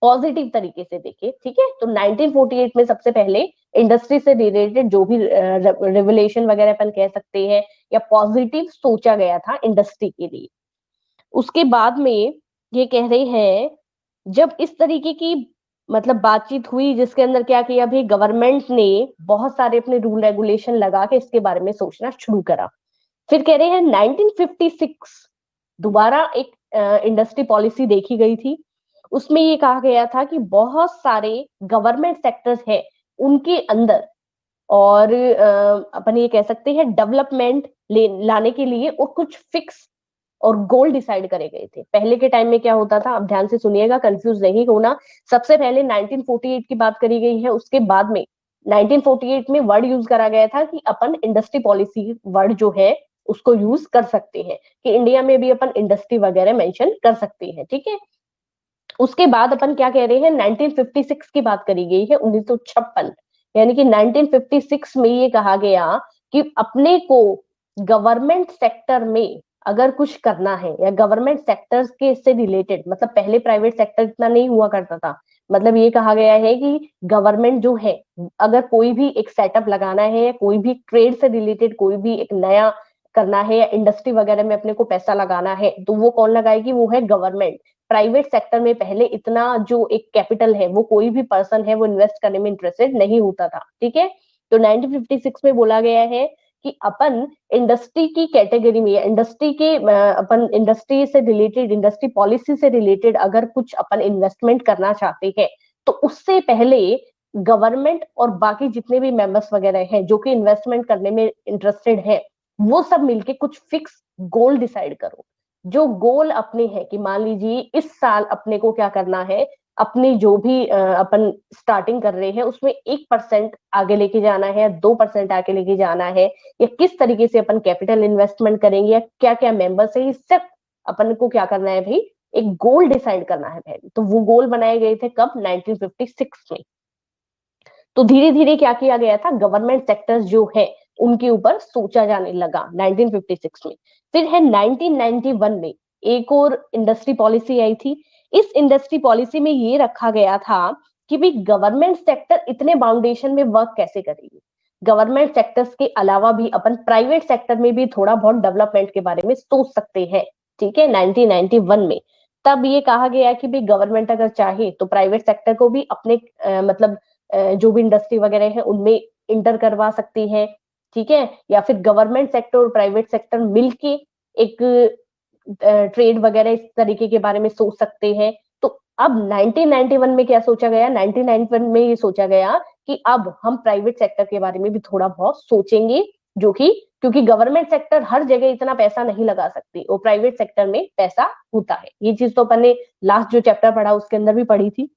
पॉजिटिव तरीके से देखे। ठीक है। तो 1948 में सबसे पहले इंडस्ट्री से रिलेटेड जो भी रेवोल्यूशन वगैरह अपन कह सकते हैं, या पॉजिटिव सोचा गया था इंडस्ट्री के लिए। उसके बाद में ये कह रहे हैं, जब इस तरीके की मतलब बातचीत हुई, जिसके अंदर क्या किया भी, गवर्नमेंट ने बहुत सारे अपने रूल रेगुलेशन लगा के इसके बारे में सोचना शुरू करा। फिर कह रहे हैं 1956 दोबारा एक इंडस्ट्री पॉलिसी देखी गई थी। उसमें ये कहा गया था कि बहुत सारे गवर्नमेंट सेक्टर्स है उनके अंदर, और अपन ये कह सकते हैं डेवलपमेंट लाने के लिए, और कुछ फिक्स और गोल डिसाइड करे गए थे। पहले के टाइम में क्या होता था, अब ध्यान से सुनिएगा, कंफ्यूज नहीं होना। सबसे पहले 1948 की बात करी गई है, उसके बाद में 1948 में वर्ड यूज करा गया था कि अपन इंडस्ट्री पॉलिसी वर्ड जो है उसको यूज कर सकते हैं, कि इंडिया में भी अपन इंडस्ट्री वगैरह मेंशन कर सकते हैं। ठीक है। उसके बाद अपन क्या कह रहे हैं, 1956 की बात करी गई है, 1956, यानी कि 1956 में ये कहा गया कि अपने को गवर्नमेंट सेक्टर में अगर कुछ करना है, या गवर्नमेंट सेक्टर्स के इससे रिलेटेड, मतलब पहले प्राइवेट सेक्टर इतना नहीं हुआ करता था, मतलब ये कहा गया है कि गवर्नमेंट जो है, अगर कोई भी एक सेटअप लगाना है, या कोई भी ट्रेड से रिलेटेड कोई भी एक नया करना है, या इंडस्ट्री वगैरह में अपने को पैसा लगाना है, तो वो कौन लगाएगी, वो है गवर्नमेंट। प्राइवेट सेक्टर में पहले इतना जो एक कैपिटल है वो कोई भी पर्सन है वो इन्वेस्ट करने में इंटरेस्टेड नहीं होता था। ठीक है। तो 1956 में बोला गया है कि अपन इंडस्ट्री की कैटेगरी में, या इंडस्ट्री के अपन इंडस्ट्री से रिलेटेड, इंडस्ट्री पॉलिसी से रिलेटेड अगर कुछ अपन इन्वेस्टमेंट करना चाहते हैं, तो उससे पहले गवर्नमेंट और बाकी जितने भी मेंबर्स वगैरह हैं जो कि इन्वेस्टमेंट करने में इंटरेस्टेड है, वो सब मिलके कुछ फिक्स गोल डिसाइड करो। जो गोल अपने हैं कि मान लीजिए इस साल अपने को क्या करना है, अपनी जो भी अपन स्टार्टिंग कर रहे हैं उसमें 1% आगे लेके जाना है, 2% आगे लेके जाना है, या किस तरीके से अपन कैपिटल इन्वेस्टमेंट करेंगे, या क्या क्या मेंबर्स है, इस सब अपन को क्या करना है भाई, एक गोल डिसाइड करना है भाई। तो वो गोल बनाए गए थे कब, 1956 में। तो धीरे धीरे क्या किया गया था, गवर्नमेंट सेक्टर्स जो है उनके ऊपर सोचा जाने लगा 1956 में। फिर है 1991 में एक और इंडस्ट्री पॉलिसी आई थी। इस इंडस्ट्री पॉलिसी में ये रखा गया था कि भाई गवर्नमेंट सेक्टर इतने बाउंडेशन में वर्क कैसे करेगी, गवर्नमेंट सेक्टर्स के अलावा भी अपन प्राइवेट सेक्टर में भी थोड़ा बहुत डेवलपमेंट के बारे में सोच सकते हैं। ठीक है। 1991 में तब ये कहा गया कि भाई गवर्नमेंट अगर चाहे तो प्राइवेट सेक्टर को भी अपने मतलब जो भी इंडस्ट्री वगैरह है उनमें इंटर करवा सकती है। ठीक है। या फिर गवर्नमेंट सेक्टर और प्राइवेट सेक्टर मिलके एक ट्रेड वगैरह इस तरीके के बारे में सोच सकते हैं। तो अब 1991 में क्या सोचा गया, 1991 में ये सोचा गया कि अब हम प्राइवेट सेक्टर के बारे में भी थोड़ा बहुत सोचेंगे, जो कि क्योंकि गवर्नमेंट सेक्टर हर जगह इतना पैसा नहीं लगा सकती, और प्राइवेट सेक्टर में पैसा होता है। ये चीज तो अपन ने लास्ट जो चैप्टर पढ़ा उसके अंदर भी पढ़ी थी।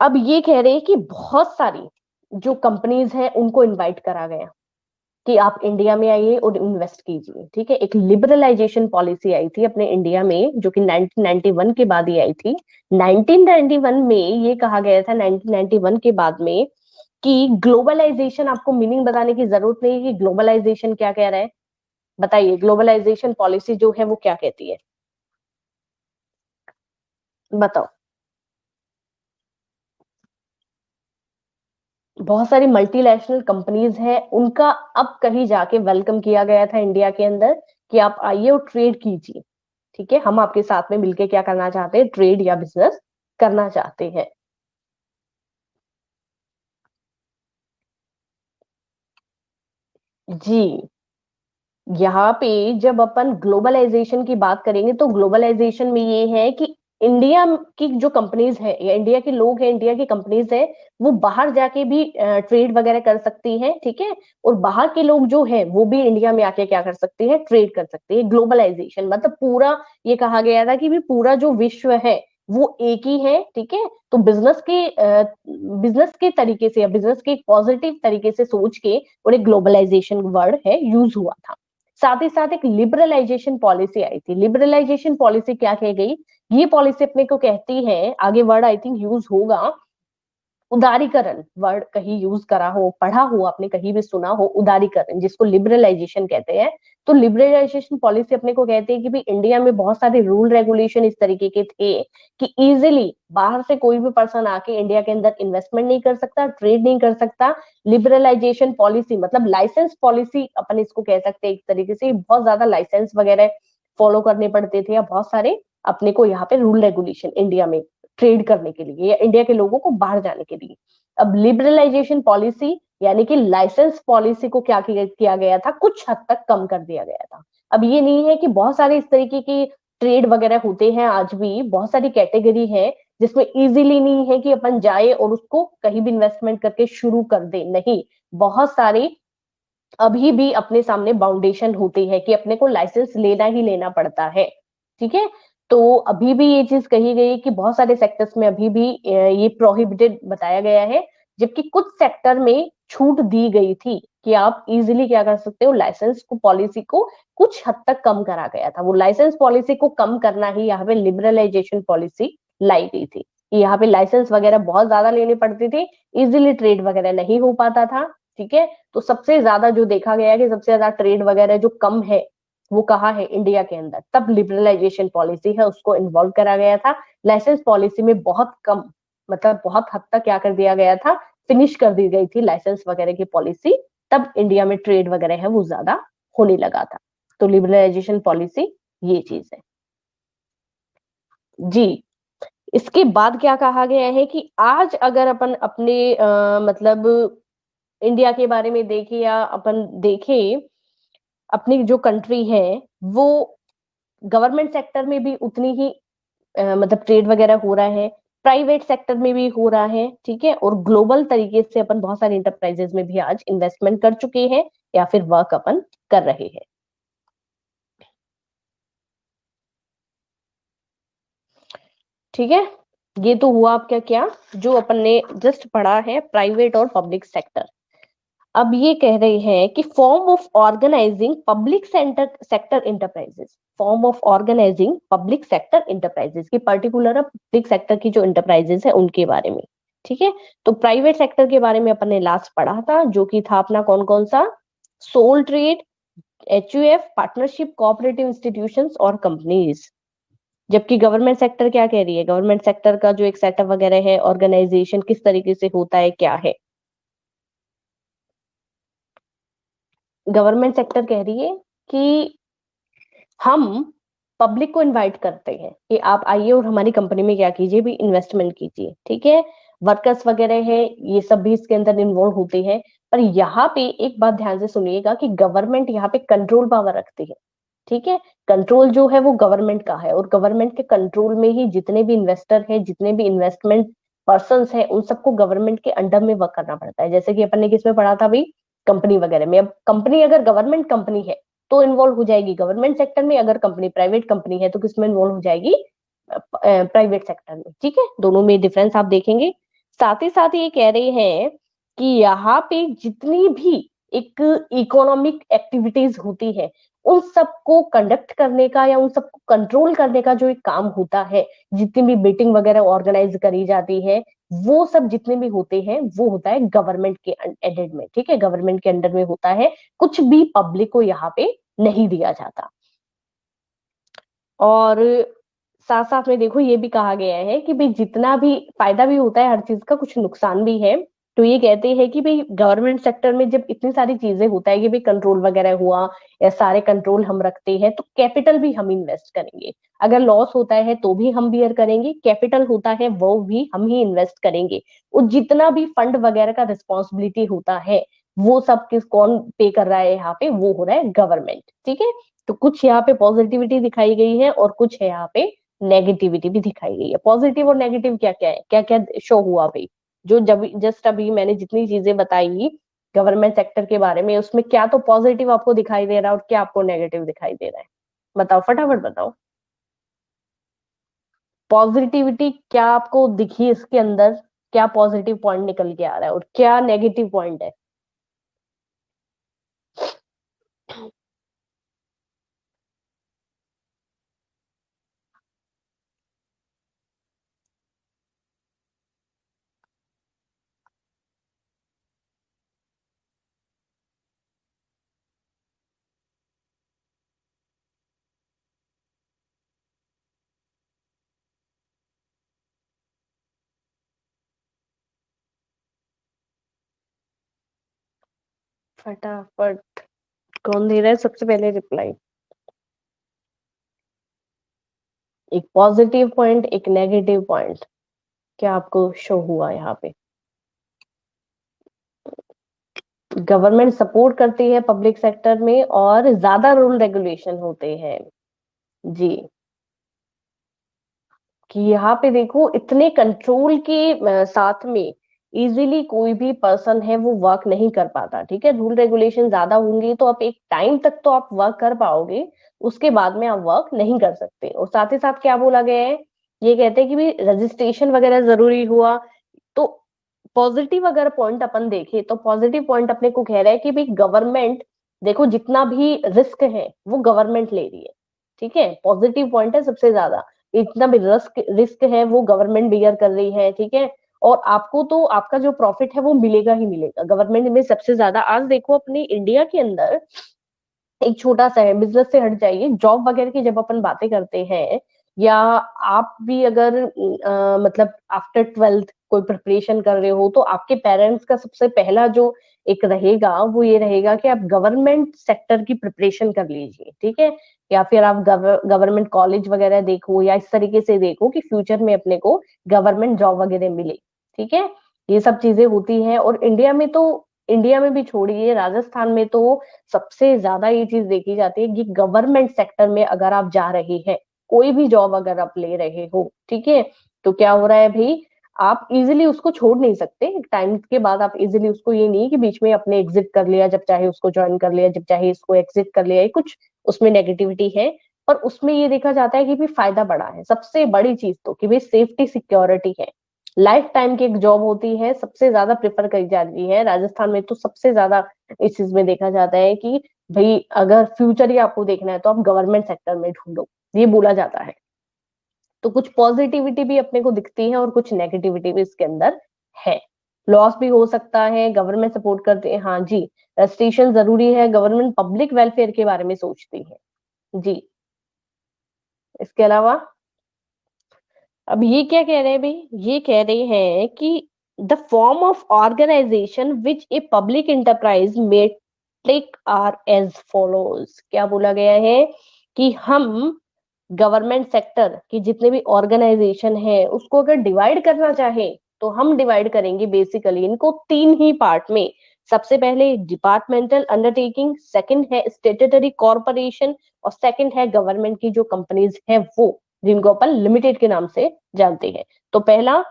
अब ये कह रहे हैं कि बहुत सारी जो कंपनीज हैं उनको इनवाइट करा गया कि आप इंडिया में आइए और इन्वेस्ट कीजिए। ठीक है, एक लिबरलाइजेशन पॉलिसी आई थी अपने इंडिया में, जो कि 1991 के बाद ही आई थी। 1991 में ये कहा गया था, 1991 के बाद में, कि ग्लोबलाइजेशन, आपको मीनिंग बताने की जरूरत नहीं है कि ग्लोबलाइजेशन क्या कह रहा है। बताइए, ग्लोबलाइजेशन पॉलिसी जो है वो क्या कहती है, बताओ। बहुत सारी मल्टीनेशनल कंपनीज हैं, उनका अब कहीं जाके वेलकम किया गया था इंडिया के अंदर कि आप आइए और ट्रेड कीजिए। ठीक है, हम आपके साथ में मिलके क्या करना चाहते हैं, ट्रेड या बिजनेस करना चाहते हैं। जी, यहाँ पे जब अपन ग्लोबलाइजेशन की बात करेंगे तो ग्लोबलाइजेशन में ये है कि इंडिया की जो कंपनीज है या इंडिया के लोग हैं, इंडिया की कंपनीज है, वो बाहर जाके भी ट्रेड वगैरह कर सकती हैं। ठीक है, और बाहर के लोग जो है वो भी इंडिया में आके क्या कर सकते हैं, ट्रेड कर सकते हैं। ग्लोबलाइजेशन मतलब पूरा, ये कहा गया था कि भी पूरा जो विश्व है वो एक ही है। ठीक है, तो बिजनेस के तरीके से या बिजनेस के पॉजिटिव तरीके से सोच के और एक ग्लोबलाइजेशन वर्ड है यूज हुआ था। साथ ही साथ एक लिबरलाइजेशन पॉलिसी आई थी। लिबरलाइजेशन पॉलिसी क्या कह गई, ये पॉलिसी अपने को कहती है, आगे वर्ड आई थिंक यूज होगा, उदारीकरण वर्ड कहीं यूज करा हो, पढ़ा हो आपने, कहीं भी सुना हो, उदारीकरण जिसको लिबरलाइजेशन कहते हैं। तो लिबरलाइजेशन पॉलिसी अपने को कहती है कि भाई इंडिया में बहुत सारे रूल रेगुलेशन इस तरीके के थे कि इजिली बाहर से कोई भी पर्सन आके इंडिया के अंदर इन्वेस्टमेंट नहीं कर सकता, ट्रेड नहीं कर सकता। लिबरलाइजेशन पॉलिसी मतलब लाइसेंस पॉलिसी अपन इसको कह सकते हैं एक तरीके से। बहुत ज्यादा लाइसेंस वगैरह फॉलो करने पड़ते थे, या बहुत सारे अपने को यहाँ पे रूल रेगुलेशन इंडिया में ट्रेड करने के लिए या इंडिया के लोगों को बाहर जाने के लिए। अब लिबरलाइजेशन पॉलिसी यानी कि लाइसेंस पॉलिसी को क्या किया गया था, कुछ हद तक कम कर दिया गया था। अब ये नहीं है कि बहुत सारे इस तरीके की ट्रेड वगैरह होते हैं, आज भी बहुत सारी कैटेगरी है जिसमें इजीली नहीं है कि अपन जाए और उसको कहीं भी इन्वेस्टमेंट करके शुरू कर दे, नहीं। बहुत सारे अभी भी अपने सामने बाउंडेशन होती है कि अपने को लाइसेंस लेना ही लेना पड़ता है। ठीक है, तो अभी भी ये चीज कही गई कि बहुत सारे सेक्टर्स में अभी भी ये प्रोहिबिटेड बताया गया है, जबकि कुछ सेक्टर में छूट दी गई थी कि आप इजीली क्या कर सकते हो, लाइसेंस को पॉलिसी को कुछ हद तक कम करा गया था। वो लाइसेंस पॉलिसी को कम करना ही यहाँ पे लिबरलाइजेशन पॉलिसी लाई गई थी। यहाँ पे लाइसेंस वगैरह बहुत ज्यादा लेने पड़ते थे, इजिली ट्रेड वगैरह नहीं हो पाता था। ठीक है, तो सबसे ज्यादा जो देखा गया है कि सबसे ज्यादा ट्रेड वगैरह जो कम है वो कहाँ है, इंडिया के अंदर। तब लिबरलाइजेशन पॉलिसी है उसको इन्वॉल्व करा गया था। लाइसेंस पॉलिसी में बहुत कम, मतलब बहुत हद तक क्या कर दिया गया था, फिनिश कर दी गई थी लाइसेंस वगैरह की पॉलिसी। तब इंडिया में ट्रेड वगैरह है वो ज्यादा होने लगा था। तो लिबरलाइजेशन पॉलिसी ये चीज है जी। इसके बाद क्या कहा गया है कि आज अगर अपन अपने मतलब इंडिया के बारे में देखें या अपन देखें, अपनी जो कंट्री है वो गवर्नमेंट सेक्टर में भी उतनी ही मतलब ट्रेड वगैरह हो रहा है, प्राइवेट सेक्टर में भी हो रहा है। ठीक है, और ग्लोबल तरीके से अपन बहुत सारे इंटरप्राइजेस में भी आज इन्वेस्टमेंट कर चुके हैं या फिर वर्क अपन कर रहे हैं। ठीक है, ये तो हुआ आपका क्या, जो अपन ने जस्ट पढ़ा है प्राइवेट और पब्लिक सेक्टर। अब ये कह रहे हैं कि form of organising public sector enterprises, form of organising public sector enterprises की पर्टिकुलर पब्लिक सेक्टर की जो इंटरप्राइजेस है उनके बारे में। ठीक है, तो प्राइवेट सेक्टर के बारे में अपन ने लास्ट पढ़ा था, जो कि था अपना कौन कौन सा, sole trade, HUF, partnership, cooperative institutions और कंपनीज। जबकि गवर्नमेंट सेक्टर क्या कह रही है, गवर्नमेंट सेक्टर का जो एक सेटअप वगैरह है, ऑर्गेनाइजेशन किस तरीके से होता है, क्या है। गवर्नमेंट सेक्टर कह रही है कि हम पब्लिक को इनवाइट करते हैं कि आप आइए और हमारी कंपनी में क्या कीजिए, भी इन्वेस्टमेंट कीजिए। ठीक है, वर्कर्स वगैरह है ये सब भी इसके अंदर इन्वॉल्व होते हैं। पर यहाँ पे एक बात ध्यान से सुनिएगा कि गवर्नमेंट यहाँ पे कंट्रोल पावर रखती है। ठीक है। कंट्रोल जो है वो गवर्नमेंट का है, और गवर्नमेंट के कंट्रोल में ही जितने भी इन्वेस्टर हैं, जितने भी इन्वेस्टमेंट पर्संस हैं, उन सबको गवर्नमेंट के अंडर में वर्क करना पड़ता है। जैसे कि अपन ने किसमें पढ़ा था भाई, कंपनी वगैरह में। अब कंपनी अगर गवर्नमेंट कंपनी है तो इन्वॉल्व हो जाएगी गवर्नमेंट सेक्टर में, अगर कंपनी प्राइवेट कंपनी है तो किसमें इन्वॉल्व हो जाएगी, प्राइवेट सेक्टर में। ठीक है, दोनों में डिफरेंस आप देखेंगे। साथ ही साथ ये कह रहे हैं कि यहाँ पे जितनी भी एक इकोनॉमिक एक्टिविटीज होती है, उन सबको कंडक्ट करने का या उन सबको कंट्रोल करने का जो एक काम होता है, जितनी भी मीटिंग वगैरह ऑर्गेनाइज करी जाती है, वो सब जितने भी होते हैं वो होता है गवर्नमेंट के अंडर में। ठीक है, गवर्नमेंट के अंडर में होता है, कुछ भी पब्लिक को यहाँ पे नहीं दिया जाता। और साथ साथ में देखो ये भी कहा गया है कि भाई जितना भी फायदा भी होता है हर चीज का, कुछ नुकसान भी है। तो ये कहते हैं कि भाई गवर्नमेंट सेक्टर में जब इतनी सारी चीजें होता है कि भाई कंट्रोल वगैरह हुआ या सारे कंट्रोल हम रखते हैं, तो कैपिटल भी हम इन्वेस्ट करेंगे। अगर लॉस होता है तो भी हम बियर करेंगे, कैपिटल होता है वो भी हम ही इन्वेस्ट करेंगे। और जितना भी फंड वगैरह का रिस्पॉन्सिबिलिटी होता है, वो सब किस कौन पे कर रहा है यहाँ पे, वो हो रहा है गवर्नमेंट। ठीक है, तो कुछ यहाँ पे पॉजिटिविटी दिखाई गई है और कुछ है यहाँ पे नेगेटिविटी भी दिखाई गई है। पॉजिटिव और नेगेटिव क्या क्या है, क्या क्या शो हुआ भाई, जो जब जस्ट अभी मैंने जितनी चीजें बताई गवर्नमेंट सेक्टर के बारे में, उसमें क्या तो पॉजिटिव आपको दिखाई दे रहा है और क्या आपको नेगेटिव दिखाई दे रहा है, बताओ फटाफट बताओ। पॉजिटिविटी क्या आपको दिखी इसके अंदर, क्या पॉजिटिव पॉइंट निकल के आ रहा है और क्या नेगेटिव पॉइंट है। फटाफट कौन दे रहा है सबसे पहले रिप्लाई। एक पॉजिटिव पॉइंट, एक नेगेटिव पॉइंट, क्या आपको शो हुआ यहाँ पे। गवर्नमेंट सपोर्ट करती है पब्लिक सेक्टर में और ज्यादा रूल रेगुलेशन होते हैं। जी, कि यहाँ पे देखो इतने कंट्रोल के साथ में इजीली कोई भी पर्सन है वो वर्क नहीं कर पाता। ठीक है, रूल रेगुलेशन ज्यादा होंगे तो आप एक टाइम तक तो आप वर्क कर पाओगे, उसके बाद में आप वर्क नहीं कर सकते। और साथ ही साथ क्या बोला गया है, ये कहते हैं कि भी रजिस्ट्रेशन वगैरह जरूरी हुआ। तो पॉजिटिव अगर पॉइंट अपन देखें तो पॉजिटिव पॉइंट अपने को कह रहा है कि भाई गवर्नमेंट, देखो जितना भी रिस्क है वो गवर्नमेंट ले रही है। ठीक है, पॉजिटिव पॉइंट है सबसे ज्यादा, इतना भी रिस्क रिस्क है वो गवर्नमेंट बियर कर रही है। ठीक है, और आपको तो आपका जो प्रॉफिट है वो मिलेगा ही मिलेगा। गवर्नमेंट में सबसे ज्यादा, आज देखो अपनी इंडिया के अंदर एक छोटा सा है, बिजनेस से हट जाइए, जॉब वगैरह की जब अपन बातें करते हैं, या आप भी अगर मतलब आफ्टर ट्वेल्थ कोई प्रिपरेशन कर रहे हो, तो आपके पेरेंट्स का सबसे पहला जो एक रहेगा वो ये रहेगा कि आप गवर्नमेंट सेक्टर की प्रिपरेशन कर लीजिए। ठीक है, या फिर आप गवर्नमेंट कॉलेज वगैरह देखो, या इस तरीके से देखो कि फ्यूचर में अपने को गवर्नमेंट जॉब वगैरह मिले। ठीक है, ये सब चीजें होती हैं। और इंडिया में तो, इंडिया में भी छोड़िए, राजस्थान में तो सबसे ज्यादा ये चीज देखी जाती है कि गवर्नमेंट सेक्टर में अगर आप जा रहे हैं, कोई भी जॉब अगर आप ले रहे हो, ठीक है, तो क्या हो रहा है भाई, आप इजीली उसको छोड़ नहीं सकते। एक टाइम के बाद आप इजीली उसको, ये नहीं कि बीच में अपने एग्जिट कर लिया, जब चाहे उसको ज्वाइन कर लिया, जब चाहे इसको एग्जिट कर लिया, ये कुछ उसमें नेगेटिविटी है। पर उसमें ये देखा जाता है कि भी फायदा बड़ा है, सबसे बड़ी चीज तो कि भाई सेफ्टी सिक्योरिटी है। लाइफ टाइम की एक जॉब होती है, सबसे ज्यादा प्रेफर करी जाती है राजस्थान में, तो सबसे ज्यादा इस चीज में देखा जाता है कि भाई अगर फ्यूचर ही आपको देखना है तो आप गवर्नमेंट सेक्टर में ढूंढो, ये बोला जाता है। तो कुछ पॉजिटिविटी भी अपने को दिखती है और कुछ नेगेटिविटी भी इसके अंदर है। लॉस भी हो सकता है, गवर्नमेंट सपोर्ट करते हैं, हाँ जी, रजिस्ट्रेशन जरूरी है, गवर्नमेंट पब्लिक वेलफेयर के बारे में सोचती है। जी, इसके अलावा अब ये क्या कह रहे हैं भाई, ये कह रहे हैं कि the form of organisation which a public enterprise में टेक आर एज फॉलोज। क्या बोला गया है कि हम गवर्नमेंट सेक्टर की जितने भी ऑर्गेनाइजेशन है उसको अगर डिवाइड करना चाहे तो हम डिवाइड करेंगे बेसिकली इनको तीन ही पार्ट में। सबसे पहले डिपार्टमेंटल अंडरटेकिंग, सेकंड है स्टेटरी कॉर्पोरेशन, और सेकंड है गवर्नमेंट की जो कंपनीज है वो, जिनको अपन लिमिटेड के नाम से जानते हैं। तो पहला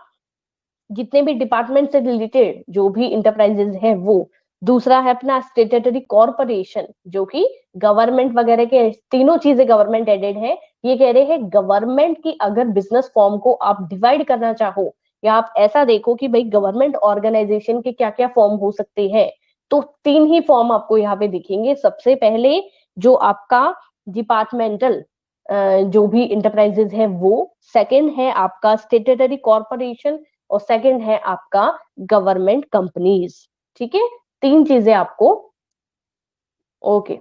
जितने भी डिपार्टमेंट से रिलेटेड जो भी इंटरप्राइजेज है वो, दूसरा है अपना स्टेटरी कॉर्पोरेशन जो कि गवर्नमेंट वगैरह के तीनों चीजें गवर्नमेंट एडेड है। ये कह रहे हैं गवर्नमेंट की अगर बिजनेस फॉर्म को आप डिवाइड करना चाहो या आप ऐसा देखो कि भाई गवर्नमेंट ऑर्गेनाइजेशन के क्या क्या फॉर्म हो सकते हैं, तो तीन ही फॉर्म आपको यहाँ पे दिखेंगे। सबसे पहले जो आपका डिपार्टमेंटल जो भी इंटरप्राइजेज है वो, सेकंड है आपका स्टेटरी कॉर्पोरेशन और सेकंड है आपका गवर्नमेंट कंपनीज। ठीक है, तीन चीजें आपको। ओके,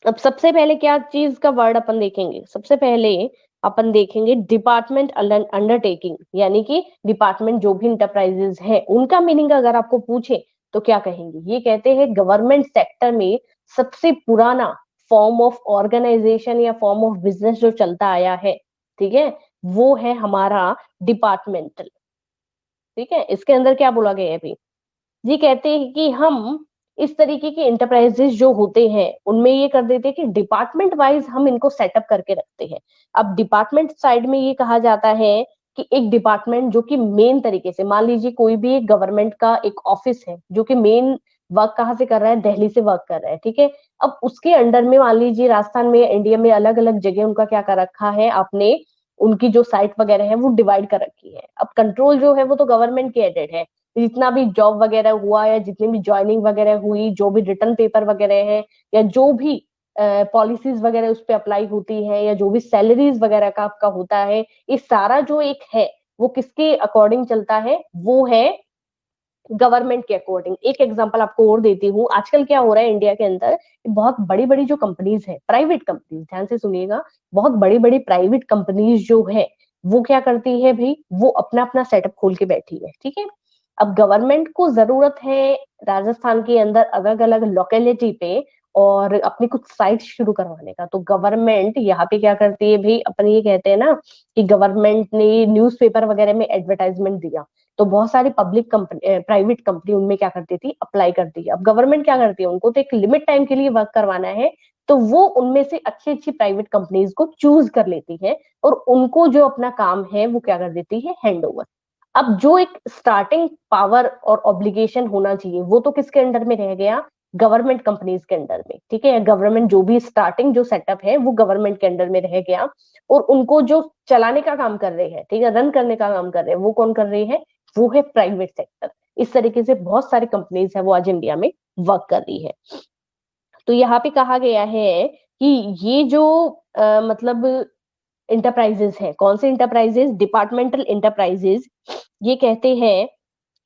अब सबसे पहले क्या चीज का वर्ड अपन देखेंगे, सबसे पहले अपन देखेंगे डिपार्टमेंट अंडरटेकिंग, यानी कि डिपार्टमेंट जो भी इंटरप्राइजेज है उनका मीनिंग अगर आपको पूछे तो क्या कहेंगे। ये कहते हैं गवर्नमेंट सेक्टर में सबसे पुराना फॉर्म ऑफ ऑर्गेनाइजेशन या फॉर्म ऑफ बिजनेस जो चलता आया है, ठीक है, वो है हमारा डिपार्टमेंटल। ठीक है, इसके अंदर क्या बोला गया है अभी, ये कहते हैं कि हम इस तरीके के इंटरप्राइजेस जो होते हैं उनमें ये कर देते हैं कि डिपार्टमेंट वाइज हम इनको सेटअप करके रखते हैं। अब डिपार्टमेंट साइड में ये कहा जाता है कि एक डिपार्टमेंट जो कि मेन तरीके से, मान लीजिए कोई भी एक गवर्नमेंट का एक ऑफिस है जो कि मेन वर्क कहाँ से कर रहा है, दिल्ली से वर्क कर रहा है, ठीक है। अब उसके अंडर में मान लीजिए राजस्थान में, इंडिया में अलग अलग जगह उनका क्या कर रखा है आपने, उनकी जो साइट वगैरह है वो डिवाइड कर रखी है। अब कंट्रोल जो है वो तो गवर्नमेंट के हेडेड है, जितना भी जॉब वगैरह हुआ या जितनी भी ज्वाइनिंग वगैरह हुई, जो भी रिटर्न पेपर वगैरह है या जो भी पॉलिसीज वगैरह उस पर अप्लाई होती है या जो भी सैलरीज वगैरह का आपका होता है, ये सारा जो एक है वो किसके अकॉर्डिंग चलता है, वो है गवर्नमेंट के अकॉर्डिंग। एक एग्जांपल आपको और देती हूँ, आजकल क्या हो रहा है इंडिया के अंदर, बहुत बड़ी बड़ी जो कंपनीज है, प्राइवेट कंपनीज, ध्यान से सुनिएगा, बहुत बड़ी बड़ी प्राइवेट कंपनीज जो है वो क्या करती है भाई, वो अपना अपना सेटअप खोल के बैठी है। ठीक है, अब गवर्नमेंट को जरूरत है राजस्थान के अंदर अलग अलग लोकेलिटी पे और अपनी कुछ साइट शुरू करवाने का, तो गवर्नमेंट यहाँ पे क्या करती है भाई, अपन ये कहते हैं ना कि गवर्नमेंट ने न्यूज़पेपर वगैरह में एडवर्टाइजमेंट दिया, तो बहुत सारी पब्लिक कंपनी, प्राइवेट कंपनी उनमें क्या करती थी, अप्लाई करती है। अब गवर्नमेंट क्या करती है, उनको तो एक लिमिट टाइम के लिए वर्क करवाना है, तो वो उनमें से अच्छी अच्छी प्राइवेट कंपनीज को चूज कर लेती है और उनको जो अपना काम है वो क्या कर देती है, हैंड ओवर। अब जो एक स्टार्टिंग पावर और ऑब्लिगेशन होना चाहिए वो तो किसके अंडर में रह गया, गवर्नमेंट कंपनीज के अंडर में। ठीक है, गवर्नमेंट जो भी स्टार्टिंग जो सेटअप है वो गवर्नमेंट के अंडर में रह गया, और उनको जो चलाने का काम कर रहे हैं, ठीक है, रन करने का काम कर रहे हैं, वो कौन कर रही है, वो है प्राइवेट सेक्टर। इस तरीके से बहुत सारी कंपनीज है वो आज इंडिया में वर्क कर रही है। तो यहाँ पे कहा गया है कि ये जो मतलब इंटरप्राइजेस है, कौन से इंटरप्राइजेस, डिपार्टमेंटल इंटरप्राइजेस, ये कहते हैं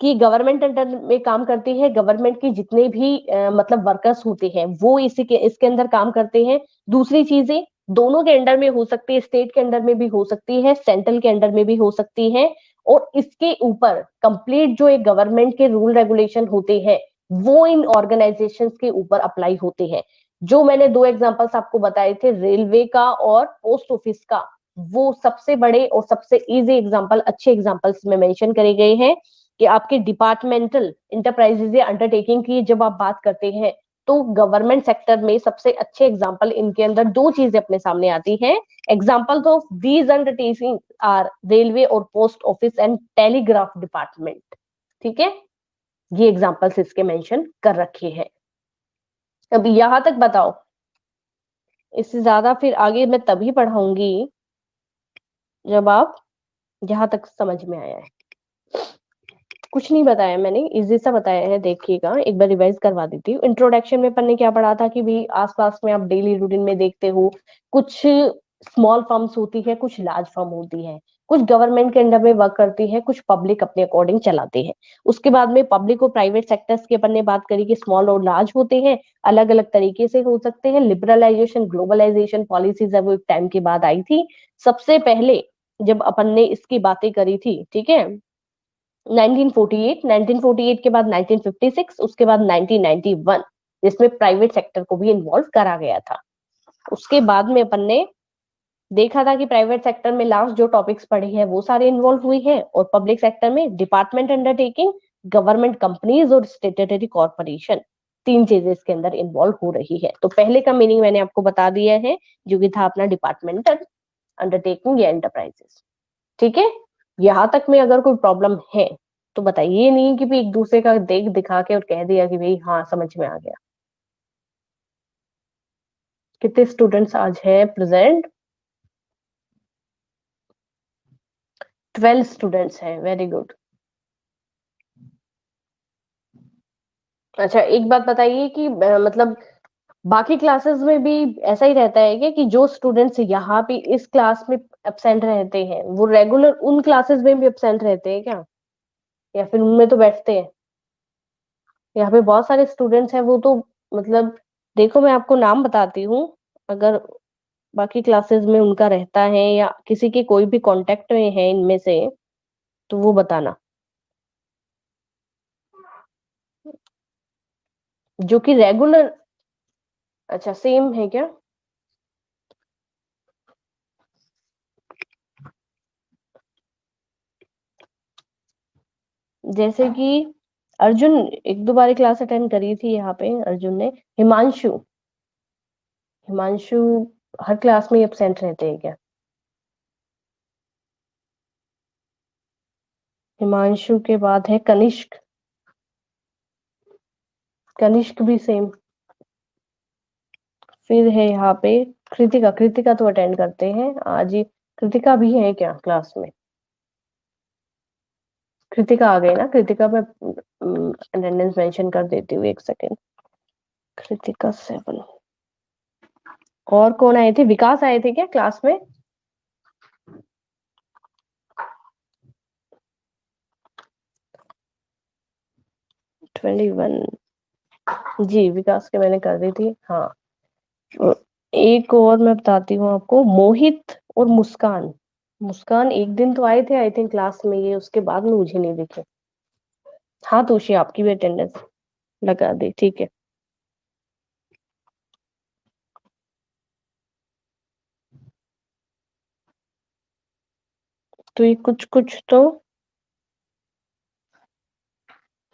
कि गवर्नमेंट अंडर में काम करती है, गवर्नमेंट की जितने भी मतलब वर्कर्स होते हैं वो इसके अंदर काम करते हैं। दूसरी चीजें दोनों के अंडर में हो सकती है, स्टेट के अंडर में भी हो सकती है, सेंट्रल के अंडर में भी हो सकती है, और इसके ऊपर कंप्लीट जो एक गवर्नमेंट के रूल रेगुलेशन होते हैं वो इन ऑर्गेनाइजेशंस के ऊपर अप्लाई होते हैं। जो मैंने दो एग्जांपल्स आपको बताए थे, रेलवे का और पोस्ट ऑफिस का, वो सबसे बड़े और सबसे इजी एग्जांपल, अच्छे एग्जांपल्स में मेंशन करे गए हैं कि आपके डिपार्टमेंटल इंटरप्राइजेज या अंडरटेकिंग की जब आप बात करते हैं तो गवर्नमेंट सेक्टर में सबसे अच्छे एग्जांपल इनके अंदर दो चीजें अपने सामने आती हैं। Examples of these undertaking are railway और post office and telegraph department. ठीक है, ये एग्जांपल्स इसके मेंशन कर रखे हैं। अब यहां तक बताओ, इससे ज्यादा फिर आगे मैं तभी पढ़ाऊंगी जब आप यहां तक समझ में आया है। कुछ नहीं बताया मैंने, इजी सा बताया है, देखिएगा एक बार रिवाइज करवा देती हूँ। इंट्रोडक्शन में अपन ने क्या पढ़ा था कि भाई आसपास में आप डेली रूटीन में देखते हो कुछ स्मॉल फर्म्स होती है, कुछ लार्ज फर्म होती है, कुछ गवर्नमेंट के अंडर में वर्क करती है, कुछ पब्लिक अपने अकॉर्डिंग चलाते हैं। उसके बाद में पब्लिक और प्राइवेट सेक्टर्स की अपन ने बात करी कि स्मॉल और लार्ज होते हैं, अलग अलग तरीके से हो सकते हैं। लिबरलाइजेशन ग्लोबलाइजेशन पॉलिसीज है वो एक टाइम के बाद आई थी। सबसे पहले जब अपन ने इसकी बातें करी थी, ठीक है, 1948 के बाद 1956, उसके बाद 1991, जिसमें प्राइवेट सेक्टर को भी इन्वॉल्व करा गया था। उसके बाद में अपन ने देखा था कि प्राइवेट सेक्टर में लास्ट जो टॉपिक्स पढ़े हैं वो सारे इन्वॉल्व हुई है, और पब्लिक सेक्टर में डिपार्टमेंट अंडरटेकिंग, गवर्नमेंट कंपनीज और स्टेटरी कॉर्पोरेशन। 3 चीजें इसके अंदर इन्वॉल्व हो रही है। तो पहले का मीनिंग मैंने आपको बता दिया है, जो कि था अपना डिपार्टमेंटल अंडरटेकिंग या एंटरप्राइजेस। ठीक है, यहां तक में अगर कोई प्रॉब्लम है तो बताइए, ये नहीं कि भी एक दूसरे का देख दिखा के और कह दिया कि भाई हाँ समझ में आ गया। कितने स्टूडेंट्स आज है प्रेजेंट? 12 स्टूडेंट्स हैं, वेरी गुड। अच्छा एक बात बताइए कि मतलब बाकी क्लासेस में भी ऐसा ही रहता है क्या, कि जो स्टूडेंट्स यहाँ पे इस क्लास में एब्सेंट रहते हैं वो रेगुलर उन क्लासेस में भी एब्सेंट रहते हैं क्या, या फिर उनमें तो बैठते हैं? यहाँ पे बहुत सारे स्टूडेंट्स हैं, वो तो मतलब देखो मैं आपको नाम बताती हूँ, अगर बाकी क्लासेस में उनका रहता है या किसी के कोई भी कांटेक्ट में है इनमें से, तो वो बताना, जो कि रेगुलर। अच्छा सेम है क्या? जैसे कि अर्जुन एक दो बार क्लास अटेंड करी थी यहाँ पे अर्जुन ने। हिमांशु, हिमांशु हर क्लास में एब्सेंट रहते हैं क्या? हिमांशु के बाद है कनिष्क, कनिष्क भी सेम। फिर है यहाँ पे कृतिका, कृतिका तो अटेंड करते हैं आज ही। कृतिका भी है क्या क्लास में? कृतिका आ गई ना, कृतिका मैं अटेंडेंस मेंशन कर देती हूँ, एक सेकेंड। कृतिका 7। और कौन आए थे? विकास आए थे क्या क्लास में? 21। जी विकास के मैंने कर दी थी हाँ। एक और मैं बताती हूँ आपको, मोहित और मुस्कान। मुस्कान एक दिन तो आए थे आई थिंक क्लास में, ये उसके बाद में मुझे नहीं दिखे। हाँ तोशी आपकी भी अटेंडेंस लगा दी, ठीक है। तो ये कुछ कुछ तो,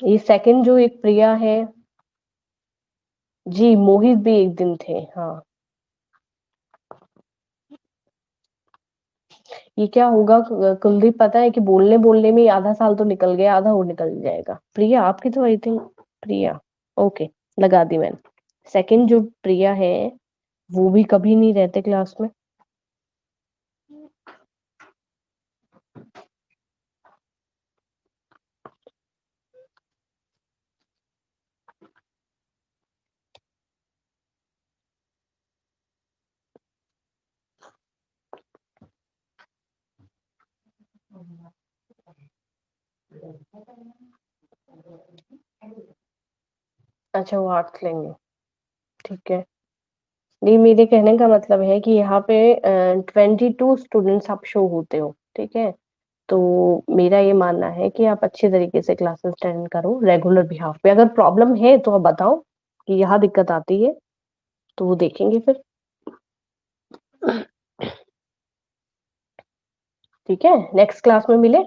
ये सेकंड जो एक प्रिया है, जी मोहित भी एक दिन थे हाँ। ये क्या होगा कुलदीप, पता है कि बोलने बोलने में ही आधा साल तो निकल गया, आधा और निकल जाएगा। प्रिया आपकी तो आई थिंक, प्रिया, ओके लगा दी मैंने। सेकंड जो प्रिया है वो भी कभी नहीं रहते क्लास में। अच्छा वो आर्ट्स लेंगे, ठीक है। नहीं मेरे कहने का मतलब है कि यहाँ पे 22 स्टूडेंट्स आप शो होते हो, ठीक है। तो मेरा ये मानना है कि आप अच्छे तरीके से क्लासेस अटेंड करो रेगुलर बिहाफ पे। अगर प्रॉब्लम है तो आप बताओ कि यहाँ दिक्कत आती है, तो वो देखेंगे फिर। ठीक है, नेक्स्ट क्लास में मिले।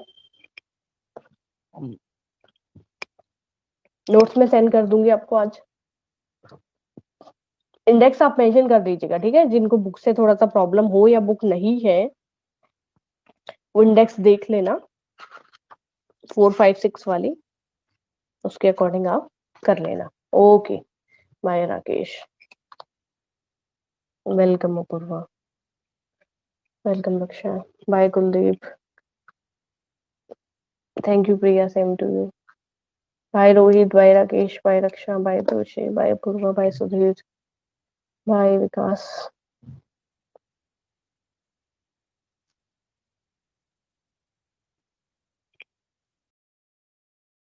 नोट्स में सेंड कर दूंगी आपको आज। इंडेक्स आप मेंशन कर दीजिएगा, ठीक है। जिनको बुक से थोड़ा सा प्रॉब्लम हो या बुक नहीं है, वो इंडेक्स देख लेना, 4 5 6 वाली, उसके अकॉर्डिंग आप कर लेना। Okay, bye Rakesh. Welcome Apoorva. Welcome Raksha. Bye Kuldeep. Thank you Priya, same to you. Bye Rohit, bye Rakesh, bye Raksha, bye Toshi, bye Apoorva, bye Sudhir, bye Vikas.